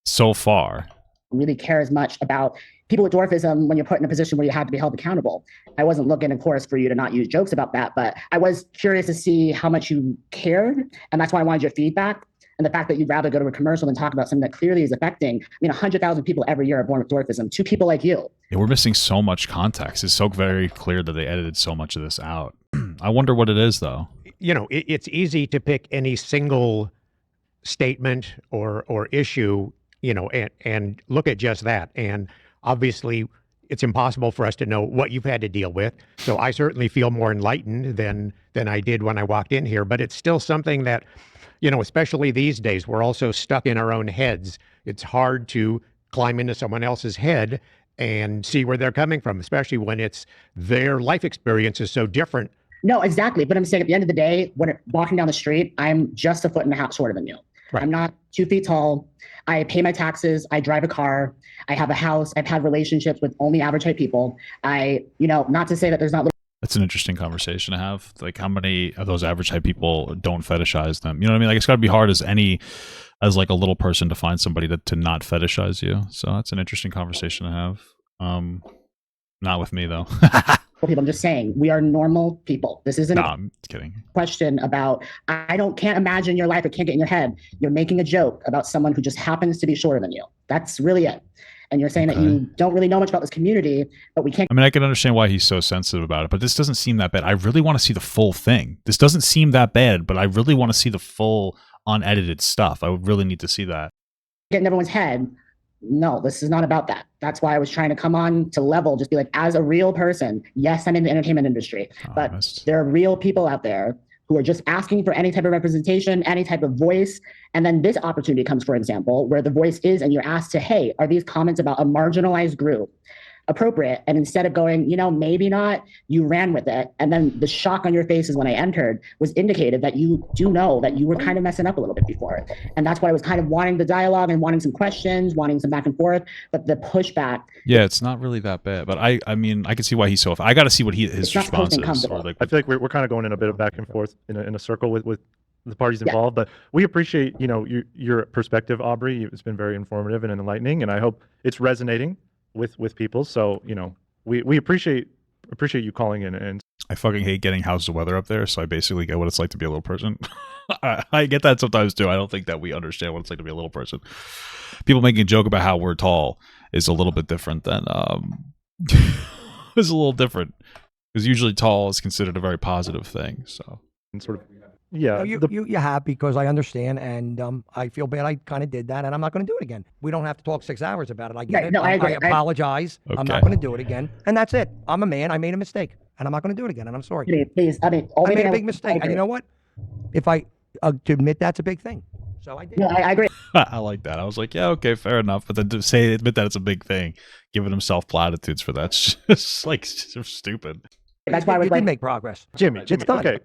so far. Really care as much about people with dwarfism when you're put in a position where you have to be held accountable. I wasn't looking, of course, for you to not use jokes about that, but I was curious to see how much you cared, and that's why I wanted your feedback. And the fact that you'd rather go to a commercial than talk about something that clearly is affecting, 100,000 people every year are born with dwarfism. 2 people like you. Yeah, we're missing so much context. It's so very clear that they edited so much of this out. I wonder what it is, though. It's easy to pick any single statement or issue, and look at just that. And obviously, it's impossible for us to know what you've had to deal with. So I certainly feel more enlightened than I did when I walked in here. But it's still something that, especially these days, we're also stuck in our own heads. It's hard to climb into someone else's head and see where they're coming from, especially when it's their life experience is so different. No, exactly. But I'm saying at the end of the day, when walking down the street, I'm just a foot and a half shorter than you. Right. I'm not 2 feet tall. I pay my taxes. I drive a car. I have a house. I've had relationships with only average type people. Not to say that there's not little. That's an interesting conversation to have. Like, how many of those average type people don't fetishize them? You know what I mean? Like, it's got to be hard as like a little person to find somebody to not fetishize you. So that's an interesting conversation to have. Not with me though. people. I'm just saying we are normal people. This isn't No, a I'm kidding. question about can't imagine your life or can't get in your head. You're making a joke about someone who just happens to be shorter than you. That's really it. And you're saying that you don't really know much about this community, but we can't. I mean, I can understand why he's so sensitive about it, but this doesn't seem that bad. I really want to see the full thing. This doesn't seem that bad, but I really want to see the full unedited stuff. I would really need to see that. Get in everyone's head. No, this is not about that. That's why I was trying to come on to level, just be like, as a real person, yes, I'm in the entertainment industry, but there are real people out there who are just asking for any type of representation, any type of voice. And then this opportunity comes, for example, where the voice is, and you're asked to, hey, are these comments about a marginalized group appropriate? And instead of going, maybe not, you ran with it. And then the shock on your faces when I entered was indicated that you do know that you were kind of messing up a little bit before. And that's why I was kind of wanting the dialogue and wanting some questions, wanting some back and forth, but the pushback. Yeah, it's not really that bad, but I mean, I can see why he's so. I got to see what his response is. Or like, I feel like we're kind of going in a bit of back and forth in a circle with the parties involved, but we appreciate your perspective, Aubrey. It's been very informative and enlightening, and I hope it's resonating with people. So we appreciate you calling in. And I fucking hate getting how's the weather up there, so I basically get what it's like to be a little person. I get that sometimes too. I don't think that we understand what it's like to be a little person. People making a joke about how we're tall is a little bit different than is a little different because usually tall is considered a very positive thing. So And sort of, yeah. No, you have, because I understand, and I feel bad. I kind of did that, and I'm not going to do it again. We don't have to talk 6 hours about it. I get Yeah, it. no, I agree. I apologize. I'm not Okay. going to do it again, and that's it. I'm a man. I made a mistake, and I'm not going to do it again, and I'm sorry. Please, I mean, I made a big mistake, and you know what? If I to admit that's a big thing, so I did. No, I agree. I like that. I was like, yeah, okay, fair enough. But then to admit that it's a big thing, giving himself platitudes for that's just like so stupid. That's why I was you like, did make progress. Jimmy, It's done. okay,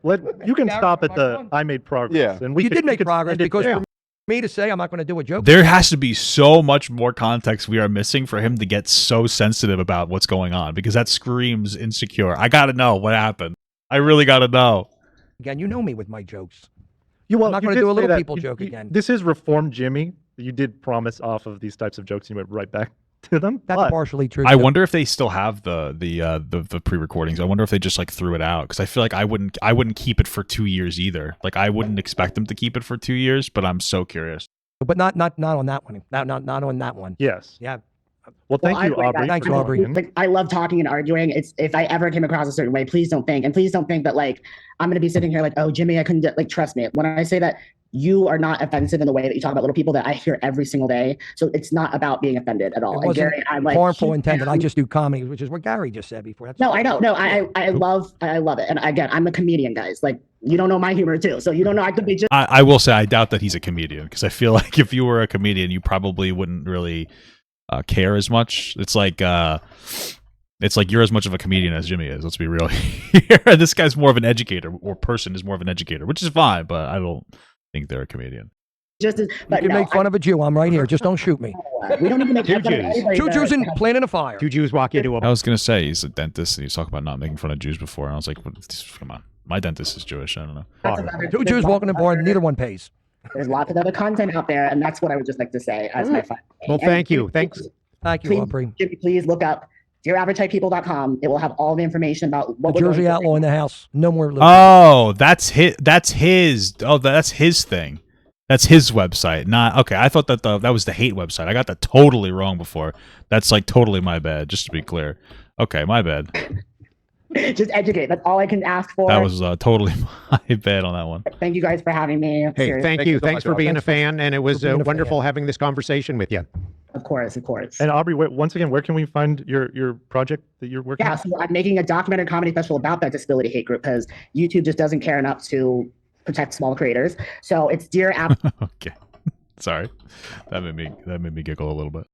you can Gary, stop at am I the done? I made progress. Yeah. And we You could, did we make could progress end it because there. for me to say I'm not going to do a joke. There has to be so much more context we are missing for him to get so sensitive about what's going on because that screams insecure. I got to know what happened. I really got to know. Again, you know me with my jokes. You, well, I'm not you gonna did do a say little that people joke again. This is reformed Jimmy. You did promise off of these types of jokes. You went right back to them. That's but partially true. I too. wonder if they still have the pre-recordings. I wonder if they just like threw it out because I feel like I wouldn't keep it for 2 years either. Like I wouldn't expect them to keep it for 2 years, but I'm so curious. but not on that one. Not on that one. yes. Yeah. Well, thank I you, agree, Aubrey. guys. Thanks, for Aubrey. calling in. Like, I love talking and arguing. It's if I ever came across a certain way, please don't think that like I'm gonna be sitting here like, oh, Jimmy, I couldn't do, like, trust me. When I say that you are not offensive in the way that you talk about little people that I hear every single day, so it's not about being offended at all. It And wasn't Gary, I'm like harmful huge intended. I fan. just do comedy, which is what Gary just said before. That's No, I know. No, I love it. And again, I'm a comedian, guys. Like, you don't know my humor too, so you don't know. I could be just I will say I doubt that he's a comedian because I feel like if you were a comedian, you probably wouldn't really care as much. It's like you're as much of a comedian as Jimmy is. Let's be real here. This guy's more of an educator, or person is more of an educator, which is fine. But I don't think they're a comedian. just as. you But can no, make fun of a Jew. I'm right here. Just don't shoot me. we don't even make Two fun of Jews. anybody Two that- Jews in planning a fire. 2 Jews walk into a I was gonna say he's a dentist, and he's talking about not making fun of Jews before, and I was like, come on, my dentist is Jewish. I don't know. That's another- Two there's Jews lots walking in of the bar, other- neither one pays. There's lots of other content out there, and that's what I would just like to say as my final. Well, thank you. Thanks. Thank you, Please, Aubrey. Jimmy, please look up dearaverage-typepeople.com. It will have all the information about The what we're Jersey going Outlaw in the house. No more. Oh, that's his. That's his. Oh, that's his thing. That's his website. Not okay. I thought that that was the hate website. I got that totally wrong before. That's like totally my bad. Just to be clear. Okay, my bad. Just educate. That's all I can ask for. That was totally my bad on that one. Thank you guys for having me. Hey, Seriously. thank you. so Thanks much, for being Aubrey. a fan, and it was being a fan. wonderful having this conversation with you. Of course, of course. And Aubrey, once again, where can we find your project that you're working Yeah, on? so I'm making a documented comedy special about that disability hate group because YouTube just doesn't care enough to protect small creators. So it's Okay, sorry, that made me giggle a little bit.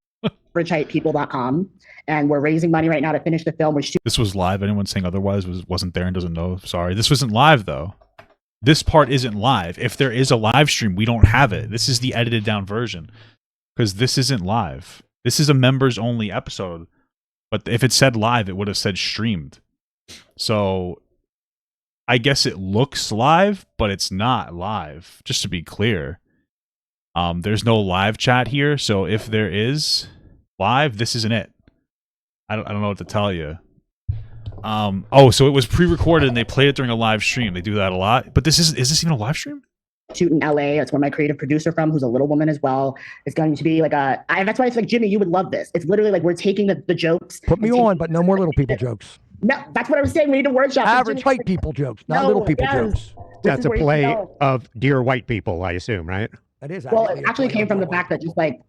dearaverage-people.com, and we're raising money right now to finish the film. We're This was live. Anyone saying otherwise wasn't there and doesn't know. Sorry, this wasn't live though. This part isn't live. If there is a live stream, we don't have it. This is the edited down version because this isn't live. This is a members only episode. But if it said live, it would have said streamed. So I guess it looks live, but it's not live. Just to be clear, there's no live chat here. So if there is live, this isn't it. I don't know what to tell you. So it was pre-recorded and they played it during a live stream. They do that a lot. But is this even a live stream? shoot in LA. That's where my creative producer from, who's a little woman as well. It's going to be like that's why it's like, Jimmy, you would love this. It's literally like we're taking the jokes. Put me and on, taking- but no more little people jokes. No, that's what I was saying. We need a workshop. Average white people jokes, not No, little people yes. jokes. This That's is a where you play go. of Dear White People, I assume, right? That is Well, it a actually play came on from the white fact that just like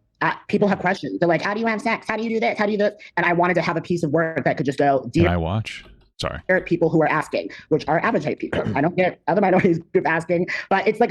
people have questions. They're like, how do you have sex? How do you do this? How do you do this? And I wanted to have a piece of work that could just go, Can I dear watch? Sorry. people who are asking, which are average type people. I don't get other minorities group asking, but it's like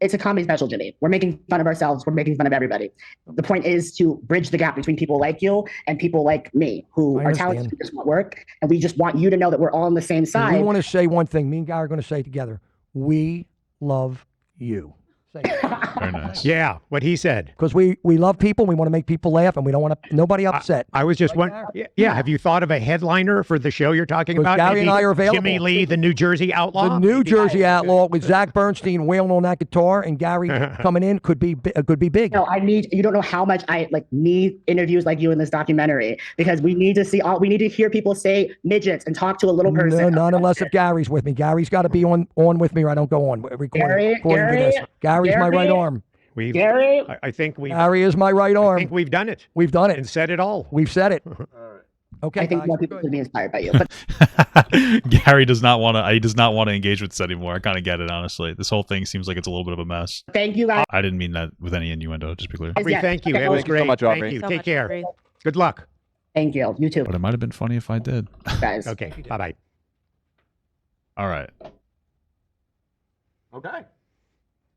it's a comedy special, Jimmy. We're making fun of ourselves. We're making fun of everybody. The point is to bridge the gap between people like you and people like me who I are talented understand. who just want work. And we just want you to know that we're all on the same We side. want to say one thing. Me and Gary are going to say together. We love you. Very nice. Yeah, what he said. Because we love people. We want to make people laugh, and we don't want nobody upset. I was just Right, wondering. Yeah, have you thought of a headliner for the show you're talking Because about? Gary and Maybe I are available. Jimmy Lee, the New Jersey Outlaw. The New Jersey Outlaw with Zach Bernstein wailing on that guitar and Gary coming in could be big. No, you don't know how much I need interviews like you in this documentary, because we need to we need to hear people say midgets and talk to a little person. No, not unless if Gary's with me. Gary's got to be on with me or I don't go on. Recording Gary, this. Gary's my right arm. Gary, I think we. Harry is my right I arm. think we've done it We've done and it. said it all. We've said it. All right. Okay, I think guys, more we're people good. could be inspired by you. But Gary does not want to. He does not want to engage with this anymore. I kind of get it, honestly. This whole thing seems like it's a little bit of a mess. thank you guys. I didn't mean that with any innuendo. Just to be clear. Aubrey, Yeah. thank you. Okay, It was thank you great. so much, Aubrey. Thank you. So Take much, care. Aubrey. Good luck. Thank you. You too, But it might have been funny if I did. guys. Okay. Bye bye. All right. Okay.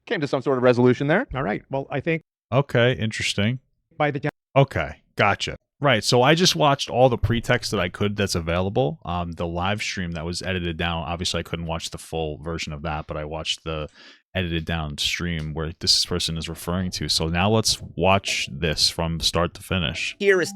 Came to some sort of resolution there. All right. Well, I think Okay. Interesting. by the time. Okay, gotcha. Right, so I just watched all the pretext that I could that's available. The live stream that was edited down, obviously I couldn't watch the full version of that, but I watched the edited down stream where this person is referring to. So now let's watch this from start to finish. Here is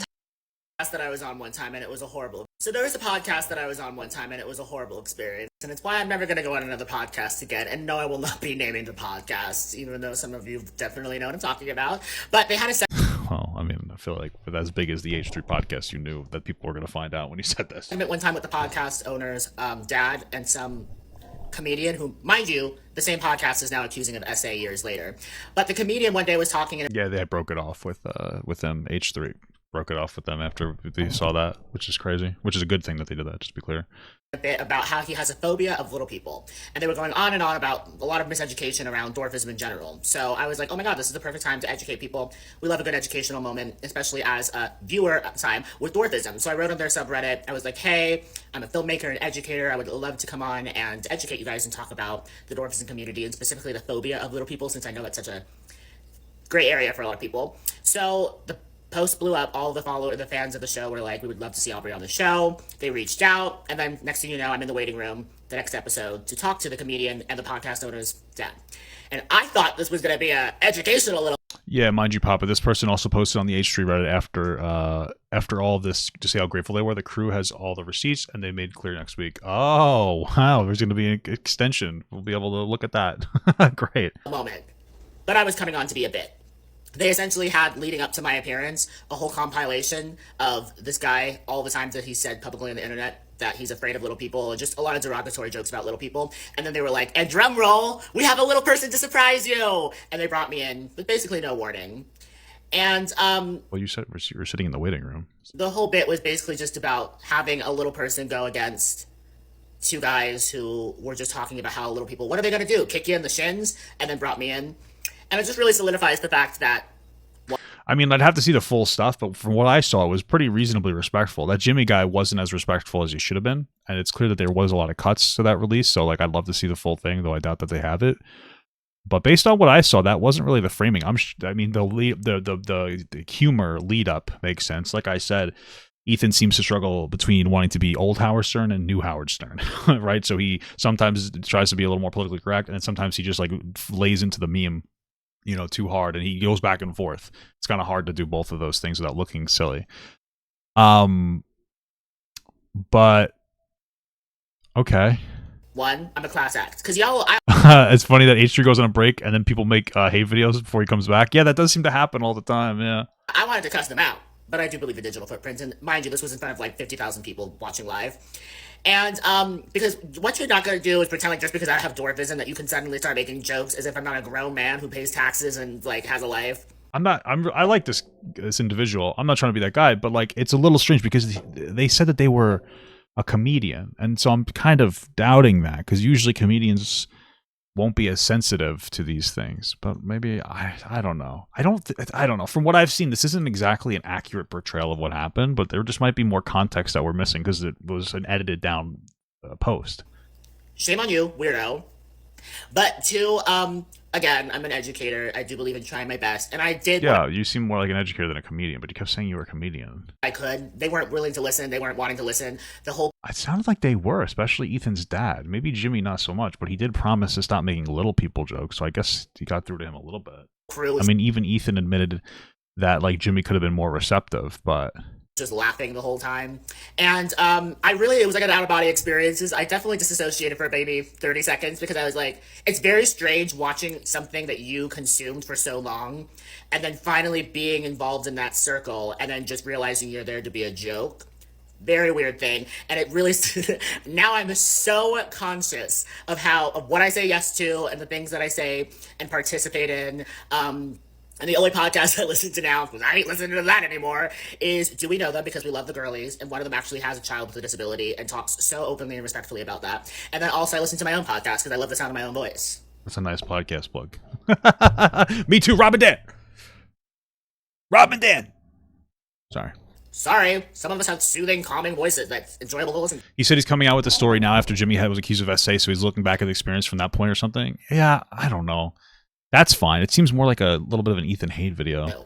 that I was on one time and it was a horrible. So there was a podcast that I was on one time and it was a horrible experience. And it's why I'm never going to go on another podcast again. And no, I will not be naming the podcast, even though some of you definitely know what I'm talking about. But they had a Well, I mean, I feel like with as big as the H3 podcast, you knew that people were going to find out when you said this. segment one time with the podcast owner's dad and some comedian who, mind you, the same podcast is now accusing of SA years later. But the comedian one day was talking and Yeah, they broke it off with them. H3 broke it off with them after they saw that, which is crazy. Which is a good thing that they did that. Just to be clear. a bit about how he has a phobia of little people. And they were going on and on about a lot of miseducation around dwarfism in general. So I was like, oh my God, this is the perfect time to educate people. We love a good educational moment, especially as a viewer at the time with dwarfism. So I wrote on their subreddit, I was like, hey, I'm a filmmaker and educator. I would love to come on and educate you guys and talk about the dwarfism community and specifically the phobia of little people, since I know that's such a great area for a lot of people. So the post blew up. All the fans of the show were like, we would love to see Aubrey on the show. They reached out, and then next thing you know, I'm in the waiting room the next episode to talk to the comedian and the podcast owner's dad. And I thought this was going to be a educational little. Yeah, mind you, Papa, this person also posted on the H3 Reddit after all of this to say how grateful they were. The crew has all the receipts, and they made clear next week. Oh, wow, there's going to be an extension. We'll be able to look at that. Great. moment. But I was coming on to be a bit. They essentially had, leading up to my appearance, a whole compilation of this guy, all the times that he said publicly on the internet that he's afraid of little people, and just a lot of derogatory jokes about little people. And then they were like, and drum roll, we have a little person to surprise you! And they brought me in with basically no warning. And Well, you said you were sitting in the waiting room. the whole bit was basically just about having a little person go against two guys who were just talking about how little people, what are they going to do? Kick you in the shins? And then brought me in. And it just really solidifies the fact that I mean, I'd have to see the full stuff, but from what I saw, it was pretty reasonably respectful. That Jimmy guy wasn't as respectful as he should have been, and it's clear that there was a lot of cuts to that release. So, like, I'd love to see the full thing, though I doubt that they have it. But based on what I saw, that wasn't really the framing. I mean, the humor lead up makes sense. Like I said, Ethan seems to struggle between wanting to be old Howard Stern and new Howard Stern, right? So he sometimes tries to be a little more politically correct, and then sometimes he just like lays into the meme, too hard, and he goes back and forth. It's kind of hard to do both of those things without looking silly. But okay. one, I'm a class act. Because y'all, It's funny that H3 goes on a break and then people make hate videos before he comes back. Yeah, that does seem to happen all the time. Yeah. I wanted to cuss them out, but I do believe the digital footprint. And mind you, this was in front of like 50,000 people watching live. And because what you're not going to do is pretend like just because I have dwarfism that you can suddenly start making jokes as if I'm not a grown man who pays taxes and like has a life. I like this individual. I'm not trying to be that guy, but like it's a little strange because they said that they were a comedian, and so I'm kind of doubting that because usually comedians won't be as sensitive to these things. But maybe I don't know. I don't know. From what I've seen, this isn't exactly an accurate portrayal of what happened, but there just might be more context that we're missing because it was an edited down post. Shame on you, weirdo. But two, again, I'm an educator. I do believe in trying my best, and I did. Yeah, you seem more like an educator than a comedian, but you kept saying you were a comedian. I could. They weren't willing to listen. They weren't wanting to listen. The whole It sounded like they were, especially Ethan's dad. Maybe Jimmy not so much, but he did promise to stop making little people jokes, so I guess he got through to him a little bit. crew I was mean, even Ethan admitted that like Jimmy could have been more receptive, but just laughing the whole time. And it was like an out-of-body experiences. I definitely disassociated for maybe 30 seconds because I was like, it's very strange watching something that you consumed for so long and then finally being involved in that circle and then just realizing you're there to be a joke very weird thing, and it really now I'm so conscious of what I say yes to and the things that I say and participate in. And the only podcast I listen to now, because I ain't listening to that anymore, is Do We Know Them? Because we love the girlies, and one of them actually has a child with a disability and talks so openly and respectfully about that. And then also I listen to my own podcast because I love the sound of my own voice. That's a nice podcast plug. Me too, Robin Dan. Robin Dan. Sorry, some of us have soothing, calming voices that's enjoyable to listen to. He said he's coming out with the story now after Jimmy was accused of SA, so he's looking back at the experience from that point or something. Yeah, I don't know. That's fine. It seems more like a little bit of an Ethan hate video. No.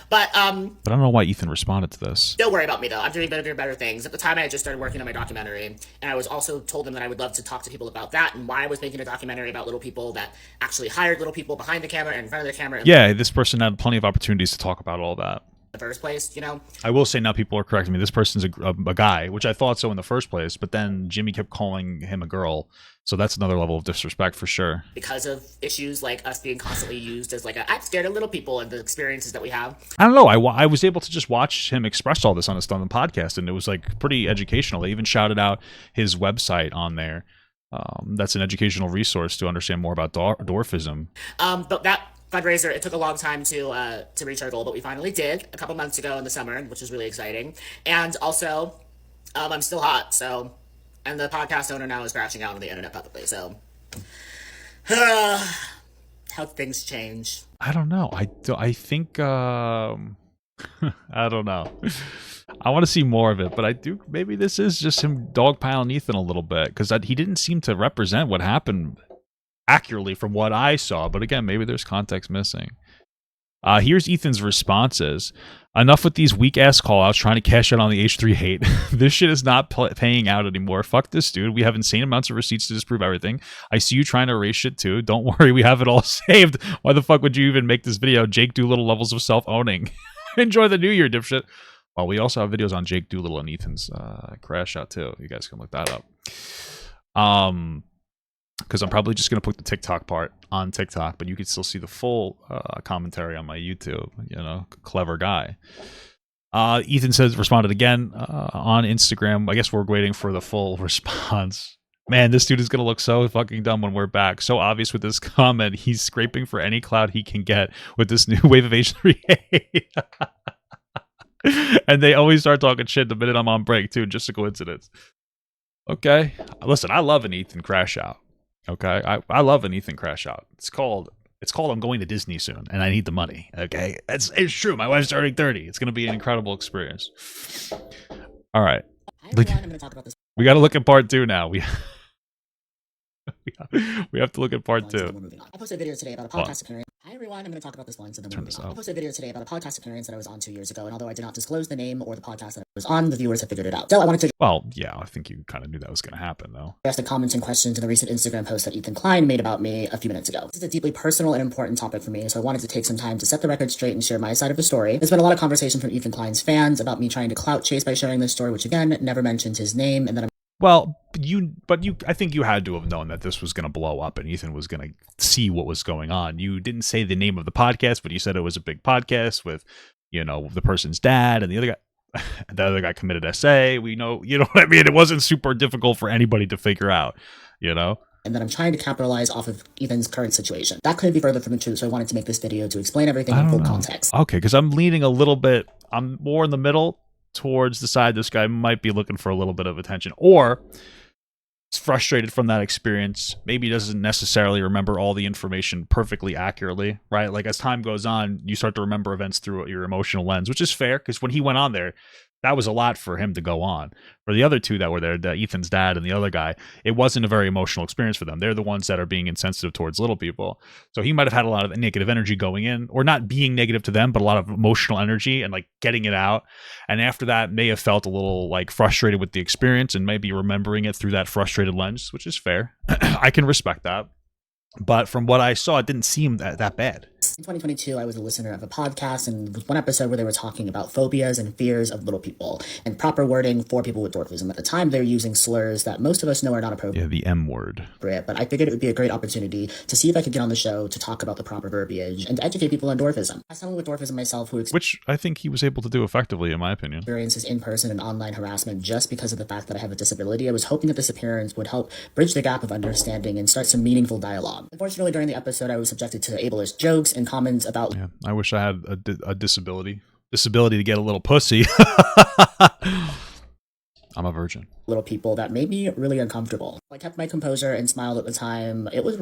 But I don't know why Ethan responded to this. Don't worry about me, though. I'm doing bigger and better things. At the time, I had just started working on my documentary, and I was also told them that I would love to talk to people about that and why I was making a documentary about little people that actually hired little people behind the camera and in front of the camera. Yeah, this person had plenty of opportunities to talk about all that. The first place, you know. I will say now people are correcting me. This person's a guy, which I thought so in the first place, but then Jimmy kept calling him a girl. So that's another level of disrespect for sure. Because of issues like us being constantly used as like I'm scared of little people and the experiences that we have. I don't know. I was able to just watch him express all this on his podcast, and it was like pretty educational. They even shouted out his website on there. That's an educational resource to understand more about dwarfism. But that fundraiser, it took a long time to reach our goal, but we finally did a couple months ago in the summer, which was really exciting. And also, I'm still hot, so, and the podcast owner now is crashing out on the internet publicly, so how things change. I don't know. I think I don't know. I want to see more of it, but maybe this is just him dogpiling Ethan a little bit, because he didn't seem to represent what happened accurately from what I saw, but again, maybe there's context missing. Here's Ethan's responses. Enough with these weak-ass call-outs trying to cash out on the H3 hate. This shit is not paying out anymore. Fuck this dude. We have insane amounts of receipts to disprove everything. I see you trying to erase shit too. Don't worry, we have it all saved. Why the fuck would you even make this video? Jake Doolittle levels of self-owning. Enjoy the new year, dipshit. Well, we also have videos on Jake Doolittle and Ethan's crash out too. You guys can look that up. Because I'm probably just going to put the TikTok part on TikTok, but you can still see the full commentary on my YouTube. You know, clever guy. Ethan responded again on Instagram. I guess we're waiting for the full response. Man, this dude is going to look so fucking dumb when we're back. So obvious with this comment. He's scraping for any clout he can get with this new wave of H3H3. And they always start talking shit the minute I'm on break, too. Just a coincidence. Okay. Listen, I love an Ethan crash out. Okay, I love an Ethan crash out. It's called I'm going to Disney soon, and I need the money. Okay, it's true. My wife's turning 30. It's going to be an incredible experience. All right, we got to look at part 2 now. We have to look at part 2. I posted a video today about a podcast appearance. Hi everyone, I'm going to talk about this once and then we're moving on. I posted a video today about a podcast appearance that I was on 2 years ago, and although I did not disclose the name or the podcast that I was on, the viewers have figured it out. So I wanted to Well, yeah, I think you kind of knew that was going to happen, though. address the comments and questions in the recent Instagram post that Ethan Klein made about me a few minutes ago. This is a deeply personal and important topic for me, so I wanted to take some time to set the record straight and share my side of the story. There's been a lot of conversation from Ethan Klein's fans about me trying to clout chase by sharing this story, which again, never mentions his name, and then Well, I think you had to have known that this was going to blow up and Ethan was going to see what was going on. You didn't say the name of the podcast, but you said it was a big podcast with, you know, the person's dad and the other guy committed SA. We know, you know what I mean? It wasn't super difficult for anybody to figure out, you know? and that I'm trying to capitalize off of Ethan's current situation. That couldn't be further from the truth, so I wanted to make this video to explain everything in full context. Okay, because I'm leaning a little bit, I'm more in the middle towards the side this guy might be looking for a little bit of attention, or he's frustrated from that experience. Maybe he doesn't necessarily remember all the information perfectly accurately, right? Like as time goes on, you start to remember events through your emotional lens, which is fair, because when he went on there, that was a lot for him to go on. For the other two that were there, Ethan's dad and the other guy, it wasn't a very emotional experience for them. They're the ones that are being insensitive towards little people. So he might have had a lot of negative energy going in, or not being negative to them, but a lot of emotional energy and like getting it out. And after that, may have felt a little like frustrated with the experience and maybe remembering it through that frustrated lens, which is fair. I can respect that. But from what I saw, it didn't seem that bad. In 2022, I was a listener of a podcast, and there was one episode where they were talking about phobias and fears of little people and proper wording for people with dwarfism. At the time, they were using slurs that most of us know are not appropriate. Yeah, the M word. But I figured it would be a great opportunity to see if I could get on the show to talk about the proper verbiage and to educate people on dwarfism. As someone with dwarfism myself who Which I think he was able to do effectively, in my opinion. experiences in-person and online harassment just because of the fact that I have a disability, I was hoping that this appearance would help bridge the gap of understanding and start some meaningful dialogue. Unfortunately, during the episode, I was subjected to ableist jokes and comments about Yeah, I wish I had a disability to get a little pussy. I'm a virgin. little people that made me really uncomfortable. I kept my composure and smiled at the time. It was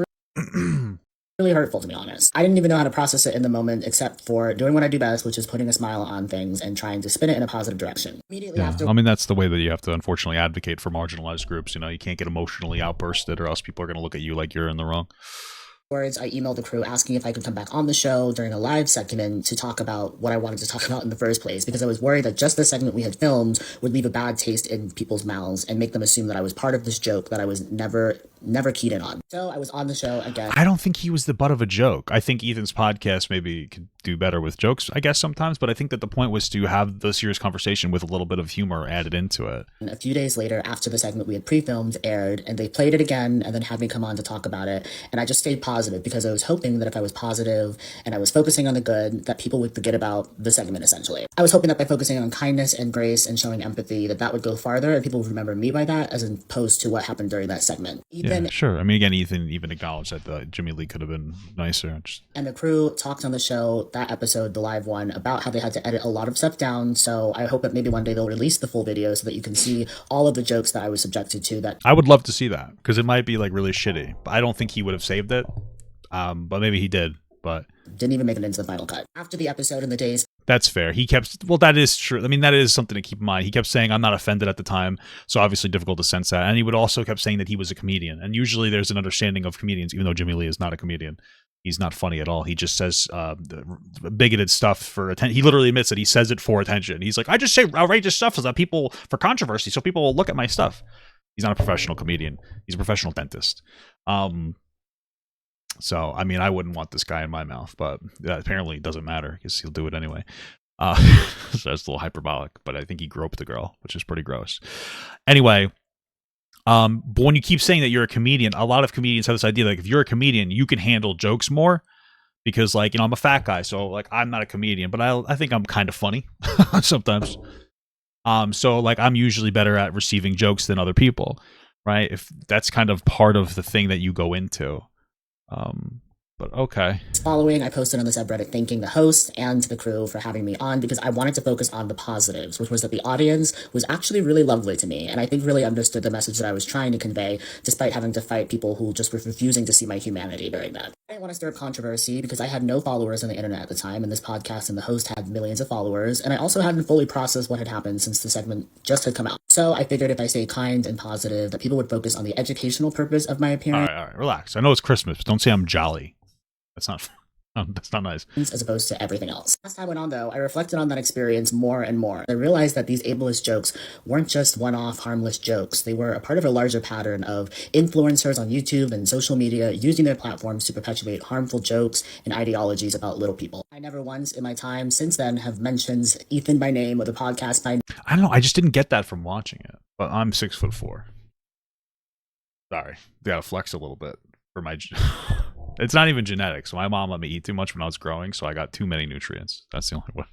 really hurtful, to be honest. I didn't even know how to process it in the moment, except for doing what I do best, which is putting a smile on things and trying to spin it in a positive direction. Immediately Yeah, after I mean, that's the way that you have to, unfortunately, advocate for marginalized groups. You know, you can't get emotionally outbursted, or else people are going to look at you like you're in the wrong. words, I emailed the crew asking if I could come back on the show during a live segment to talk about what I wanted to talk about in the first place, because I was worried that just the segment we had filmed would leave a bad taste in people's mouths and make them assume that I was part of this joke that I was never keyed in on. So I was on the show again. I don't think he was the butt of a joke. I think Ethan's podcast maybe could do better with jokes, I guess, sometimes, but I think that the point was to have the serious conversation with a little bit of humor added into it. And a few days later, after the segment we had pre-filmed aired, and they played it again and then had me come on to talk about it, and I just stayed positive because I was hoping that if I was positive and I was focusing on the good, that people would forget about the segment, essentially. I was hoping that by focusing on kindness and grace and showing empathy, that would go farther and people would remember me by that, as opposed to what happened during that segment. Yeah, sure. I mean, again, Ethan even acknowledged that Jimmy Lee could have been nicer. And the crew talked on the show, that episode, the live one, about how they had to edit a lot of stuff down. So I hope that maybe one day they'll release the full video so that you can see all of the jokes that I was subjected to. That I would love to see that, because it might be like really shitty. But I don't think he would have saved it. But maybe he did. But didn't even make it into the final cut. After the episode and the days, that's fair. He kept, well, that is true. I mean, that is something to keep in mind. He kept saying, I'm not offended at the time. So obviously difficult to sense that. And he would also kept saying that he was a comedian. And usually there's an understanding of comedians, even though Jimmy Lee is not a comedian. He's not funny at all. He just says bigoted stuff for attention. He literally admits that he says it for attention. He's like, I just say outrageous stuff so that people, for controversy, so people will look at my stuff. He's not a professional comedian. He's a professional dentist. So, I mean, I wouldn't want this guy in my mouth, but that apparently doesn't matter because he'll do it anyway. So that's a little hyperbolic, but I think he groped the girl, which is pretty gross. Anyway, but when you keep saying that you're a comedian, a lot of comedians have this idea that like, if you're a comedian, you can handle jokes more because, like, you know, I'm a fat guy, so like I'm not a comedian, but I think I'm kind of funny sometimes. So like I'm usually better at receiving jokes than other people, right? If that's kind of part of the thing that you go into. But okay. Following, I posted on the subreddit thanking the host and the crew for having me on because I wanted to focus on the positives, which was that the audience was actually really lovely to me, and I think really understood the message that I was trying to convey, despite having to fight people who just were refusing to see my humanity during that. I didn't want to stir up controversy because I had no followers on the internet at the time, and this podcast and the host had millions of followers, and I also hadn't fully processed what had happened since the segment just had come out. So I figured if I stayed kind and positive, that people would focus on the educational purpose of my appearance. All right, relax. I know it's Christmas, but don't say I'm jolly. That's not nice. As opposed to everything else. As time went on, though, I reflected on that experience more and more. I realized that these ableist jokes weren't just one-off harmless jokes. They were a part of a larger pattern of influencers on YouTube and social media using their platforms to perpetuate harmful jokes and ideologies about little people. I never once in my time since then have mentioned Ethan by name or the podcast by name. I don't know. I just didn't get that from watching it. But I'm 6'4". Sorry, gotta flex a little bit for my. It's not even genetics. My mom let me eat too much when I was growing, so I got too many nutrients. That's the only one.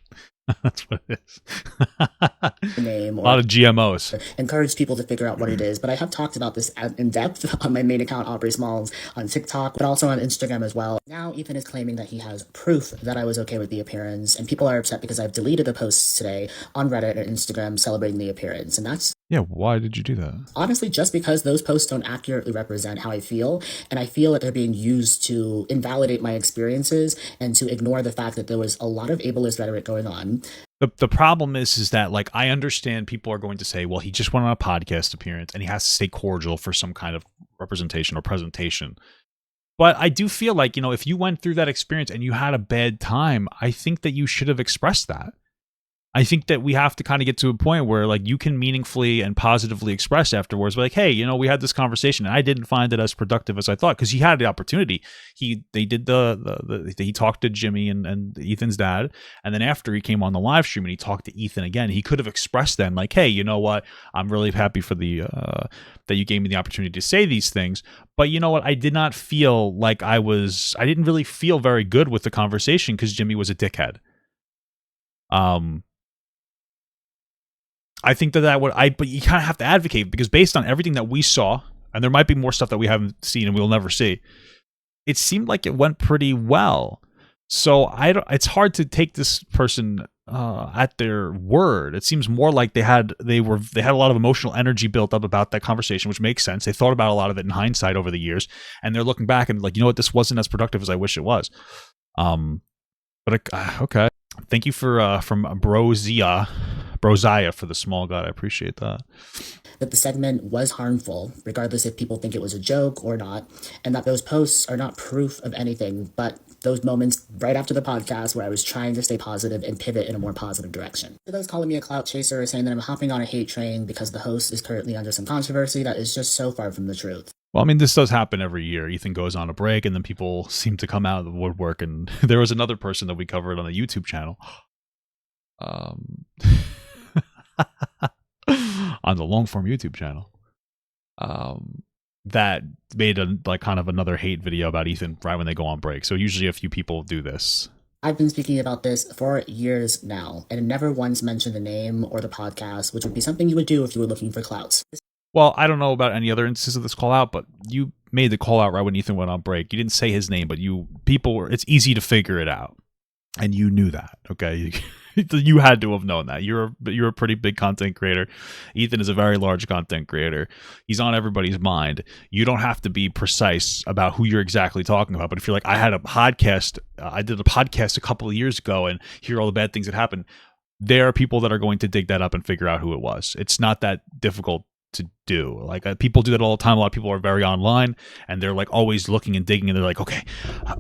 That's what it is. Name a lot of GMOs. Encourage people to figure out what it is, but I have talked about this in depth on my main account, Aubrey Smalls, on TikTok, but also on Instagram as well. Now Ethan is claiming that he has proof that I was okay with the appearance, and people are upset because I've deleted the posts today on Reddit and Instagram celebrating the appearance, and that's yeah, why did you do that? Honestly, just because those posts don't accurately represent how I feel, and I feel that they're being used to invalidate my experiences and to ignore the fact that there was a lot of ableist rhetoric going on. The problem is that, like, I understand people are going to say, well, he just went on a podcast appearance and he has to stay cordial for some kind of representation or presentation. But I do feel like, you know, if you went through that experience and you had a bad time, I think that you should have expressed that. I think that we have to kind of get to a point where like you can meaningfully and positively express afterwards, like, hey, you know, we had this conversation and I didn't find it as productive as I thought, because he had the opportunity. He talked to Jimmy and Ethan's dad, and then after he came on the live stream and he talked to Ethan again, he could have expressed then like, hey, you know what, I'm really happy for the that you gave me the opportunity to say these things, but you know what, I did not feel like I didn't really feel very good with the conversation because Jimmy was a dickhead. I think but you kind of have to advocate, because based on everything that we saw, and there might be more stuff that we haven't seen and we'll never see, it seemed like it went pretty well. So it's hard to take this person at their word. It seems more like they had a lot of emotional energy built up about that conversation, which makes sense. They thought about a lot of it in hindsight over the years, and they're looking back and like, you know what, this wasn't as productive as I wish it was. Okay. Thank you for from Brozia for the small god. I appreciate that. That the segment was harmful, regardless if people think it was a joke or not, and that those posts are not proof of anything but those moments right after the podcast where I was trying to stay positive and pivot in a more positive direction. For those calling me a clout chaser or saying that I'm hopping on a hate train because the host is currently under some controversy, that is just so far from the truth. Well, I mean, this does happen every year. Ethan goes on a break, and then people seem to come out of the woodwork. And there was another person that we covered on the YouTube channel, on the long form YouTube channel, that made kind of another hate video about Ethan right when they go on break. So usually a few people do this. I've been speaking about this for years now, and never once mentioned the name or the podcast, which would be something you would do if you were looking for clouts. Well, I don't know about any other instances of this call out, but you made the call out right when Ethan went on break. You didn't say his name, but it's easy to figure it out. And you knew that, okay? You had to have known that. You're a pretty big content creator. Ethan is a very large content creator. He's on everybody's mind. You don't have to be precise about who you're exactly talking about. But if you're like, I did a podcast a couple of years ago, and here are all the bad things that happened, there are people that are going to dig that up and figure out who it was. It's not that difficult to do. Like people do that all the time. A lot of people are very online, and they're like always looking and digging, and they're like, okay.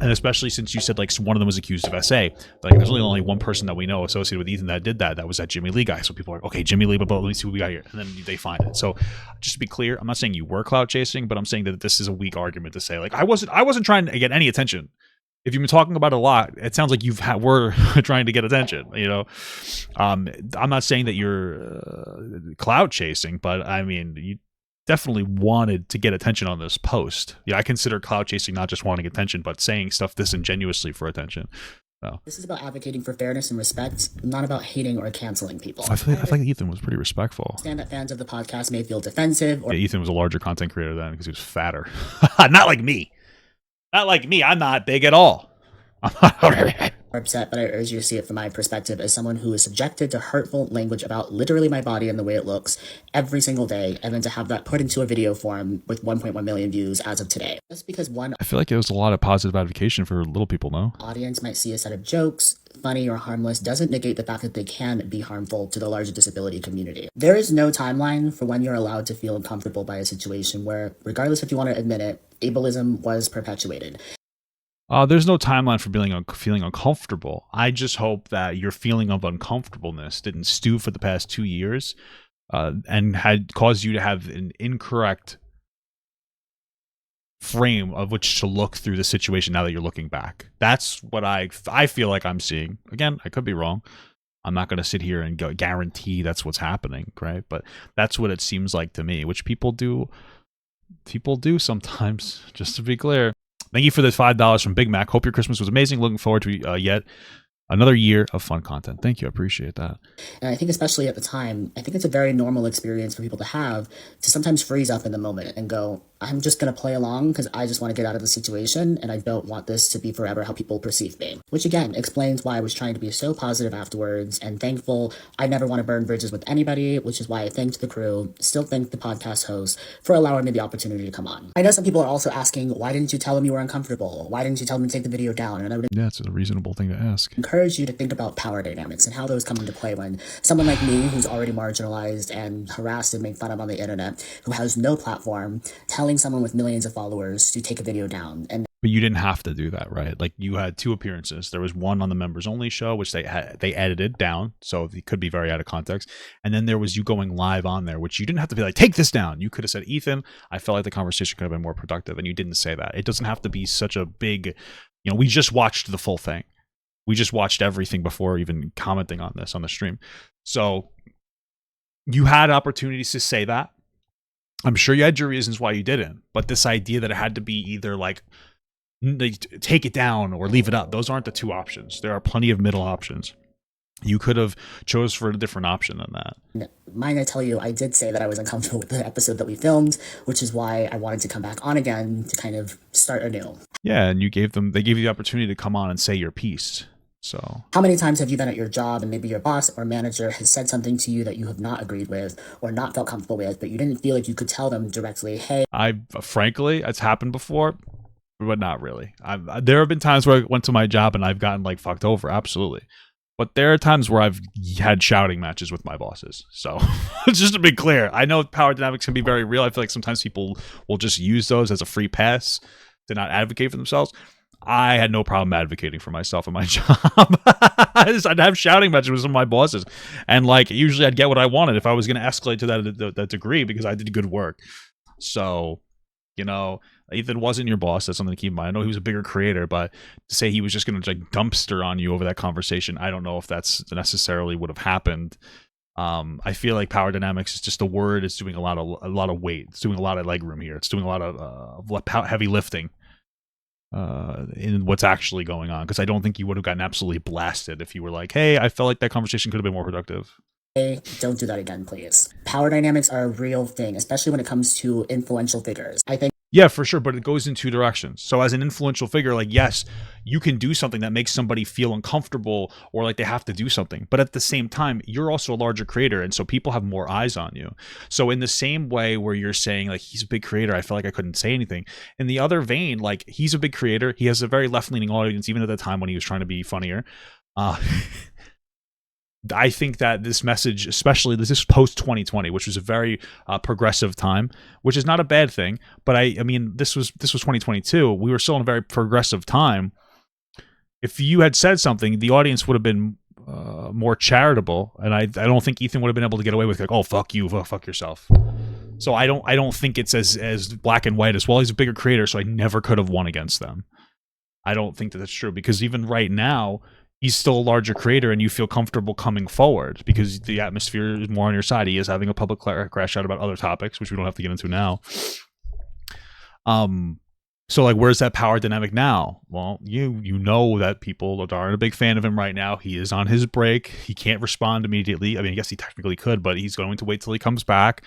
And especially since you said like one of them was accused of SA, like there's only one person that we know associated with Ethan that did that. That was that Jimmy Lee guy. So people are like, okay, Jimmy Lee, but let me see what we got here, and then they find it. So just to be clear, I'm not saying you were clout chasing, but I'm saying that this is a weak argument to say like I wasn't trying to get any attention. If you've been talking about it a lot, it sounds like we're trying to get attention, you know. I'm not saying that you're clout chasing, but I mean, you definitely wanted to get attention on this post. Yeah, I consider clout chasing not just wanting attention, but saying stuff disingenuously for attention. So. This is about advocating for fairness and respect, not about hating or canceling people. I feel like Ethan was pretty respectful. I understand that fans of the podcast may feel defensive. Yeah, Ethan was a larger content creator then because he was fatter. Not like me. Not like me. I'm not big at all. Upset, but I urge you to see it from my perspective as someone who is subjected to hurtful language about literally my body and the way it looks every single day, and then to have that put into a video form with 1.1 million views as of today. Just because one I feel like it was a lot of positive advocation for little people, no? Audience might see a set of jokes, funny or harmless, doesn't negate the fact that they can be harmful to the larger disability community. There is no timeline for when you're allowed to feel uncomfortable by a situation where, regardless if you want to admit it, ableism was perpetuated. There's no timeline for feeling uncomfortable. I just hope that your feeling of uncomfortableness didn't stew for the past 2 years and had caused you to have an incorrect frame of which to look through the situation now that you're looking back. That's what I feel like I'm seeing. Again, I could be wrong. I'm not going to sit here and guarantee that's what's happening, right? But that's what it seems like to me, which people do sometimes, just to be clear. Thank you for the $5 from Big Mac. Hope your Christmas was amazing. Looking forward to yet another year of fun content. Thank you. I appreciate that. And I think especially at the time, I think it's a very normal experience for people to have, to sometimes freeze up in the moment and go, I'm just going to play along because I just want to get out of the situation and I don't want this to be forever how people perceive me. Which again explains why I was trying to be so positive afterwards and thankful. I never want to burn bridges with anybody, which is why I thanked the crew, still thank the podcast host for allowing me the opportunity to come on. I know some people are also asking, why didn't you tell them you were uncomfortable? Why didn't you tell them to take the video down? And I would it's a reasonable thing to ask. Encourage you to think about power dynamics and how those come into play when someone like me, who's already marginalized and harassed and made fun of on the internet, who has no platform, telling someone with millions of followers to take a video down. And But you didn't have to do that, right? Like you had 2 appearances. There was one on the members only show, which they edited down, so it could be very out of context. And then there was you going live on there, which you didn't have to be like, take this down. You could have said, Ethan, I felt like the conversation could have been more productive, and you didn't say that. It doesn't have to be such a big, we just watched the full thing. We just watched everything before even commenting on this on the stream. So you had opportunities to say that. I'm sure you had your reasons why you didn't, but this idea that it had to be either like take it down or leave it up, those aren't the 2 options. There are plenty of middle options. You could have chose for a different option than that. Mind I tell you, I did say that I was uncomfortable with the episode that we filmed, which is why I wanted to come back on again to kind of start anew. Yeah, and they gave you the opportunity to come on and say your piece. So how many times have you been at your job and maybe your boss or manager has said something to you that you have not agreed with or not felt comfortable with, but you didn't feel like you could tell them directly, hey, frankly, it's happened before, but not really. There have been times where I went to my job and I've gotten like fucked over, absolutely. But there are times where I've had shouting matches with my bosses. So just to be clear, I know power dynamics can be very real. I feel like sometimes people will just use those as a free pass to not advocate for themselves. I had no problem advocating for myself in my job. I'd have shouting matches with some of my bosses. And like usually I'd get what I wanted if I was going to escalate to that degree because I did good work. So, Ethan wasn't your boss. That's something to keep in mind. I know he was a bigger creator, but to say he was just going to like dumpster on you over that conversation, I don't know if that's necessarily would have happened. I feel like power dynamics is just a word. It's doing a lot of weight. It's doing a lot of leg room here. It's doing a lot of heavy lifting in what's actually going on. Because I don't think you would have gotten absolutely blasted if you were like, hey, I felt like that conversation could have been more productive. hey, don't do that again, please. Power dynamics are a real thing, especially when it comes to influential figures. I think yeah, for sure, but it goes in 2 directions. So as an influential figure, like, yes, you can do something that makes somebody feel uncomfortable or like they have to do something. But at the same time, you're also a larger creator, and so people have more eyes on you. So in the same way where you're saying, like, he's a big creator, I felt like I couldn't say anything. In the other vein, like, he's a big creator. He has a very left-leaning audience, even at the time when he was trying to be funnier. I think that this message, especially this is post 2020, which was a very progressive time, which is not a bad thing. But I mean, this was 2022. We were still in a very progressive time. If you had said something, the audience would have been more charitable, and I don't think Ethan would have been able to get away with like, oh, fuck you, fuck yourself. So I don't think it's as black and white as well. He's a bigger creator, so I never could have won against them. I don't think that's true because even right now, he's still a larger creator and you feel comfortable coming forward because the atmosphere is more on your side. He is having a public crash out about other topics, which we don't have to get into now. So like, where's that power dynamic now? Well, you know that people aren't a big fan of him right now. He is on his break. He can't respond immediately. I mean, I guess he technically could, but he's going to wait till he comes back.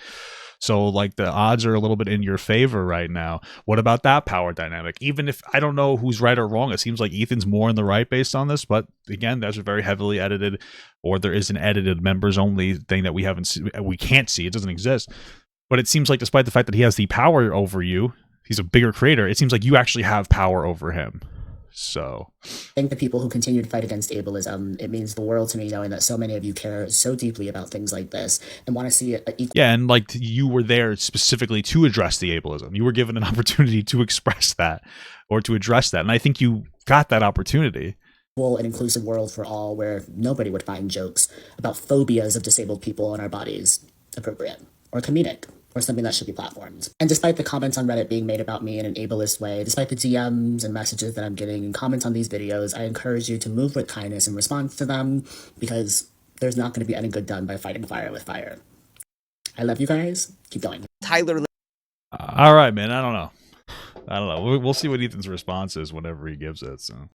So like the odds are a little bit in your favor right now. What about that power dynamic? Even if I don't know who's right or wrong, it seems like Ethan's more in the right based on this. But again, there's a very heavily edited, or there is an edited members only thing that we can't see. It doesn't exist. But it seems like despite the fact that he has the power over you, he's a bigger creator. It seems like you actually have power over him. So I think the people who continue to fight against ableism, it means the world to me knowing that so many of you care so deeply about things like this and want to see it equal. Yeah, and like you were there specifically to address the ableism. You were given an opportunity to express that or to address that. And I think you got that opportunity. An inclusive world for all where nobody would find jokes about phobias of disabled people in our bodies appropriate or comedic, or something that should be platformed. And despite the comments on Reddit being made about me in an ableist way, despite the DMs and messages that I'm getting and comments on these videos, I encourage you to move with kindness in response to them because there's not going to be any good done by fighting fire with fire. I love you guys. Keep going. Tyler. All right, man. I don't know. We'll see what Ethan's response is whenever he gives it. So.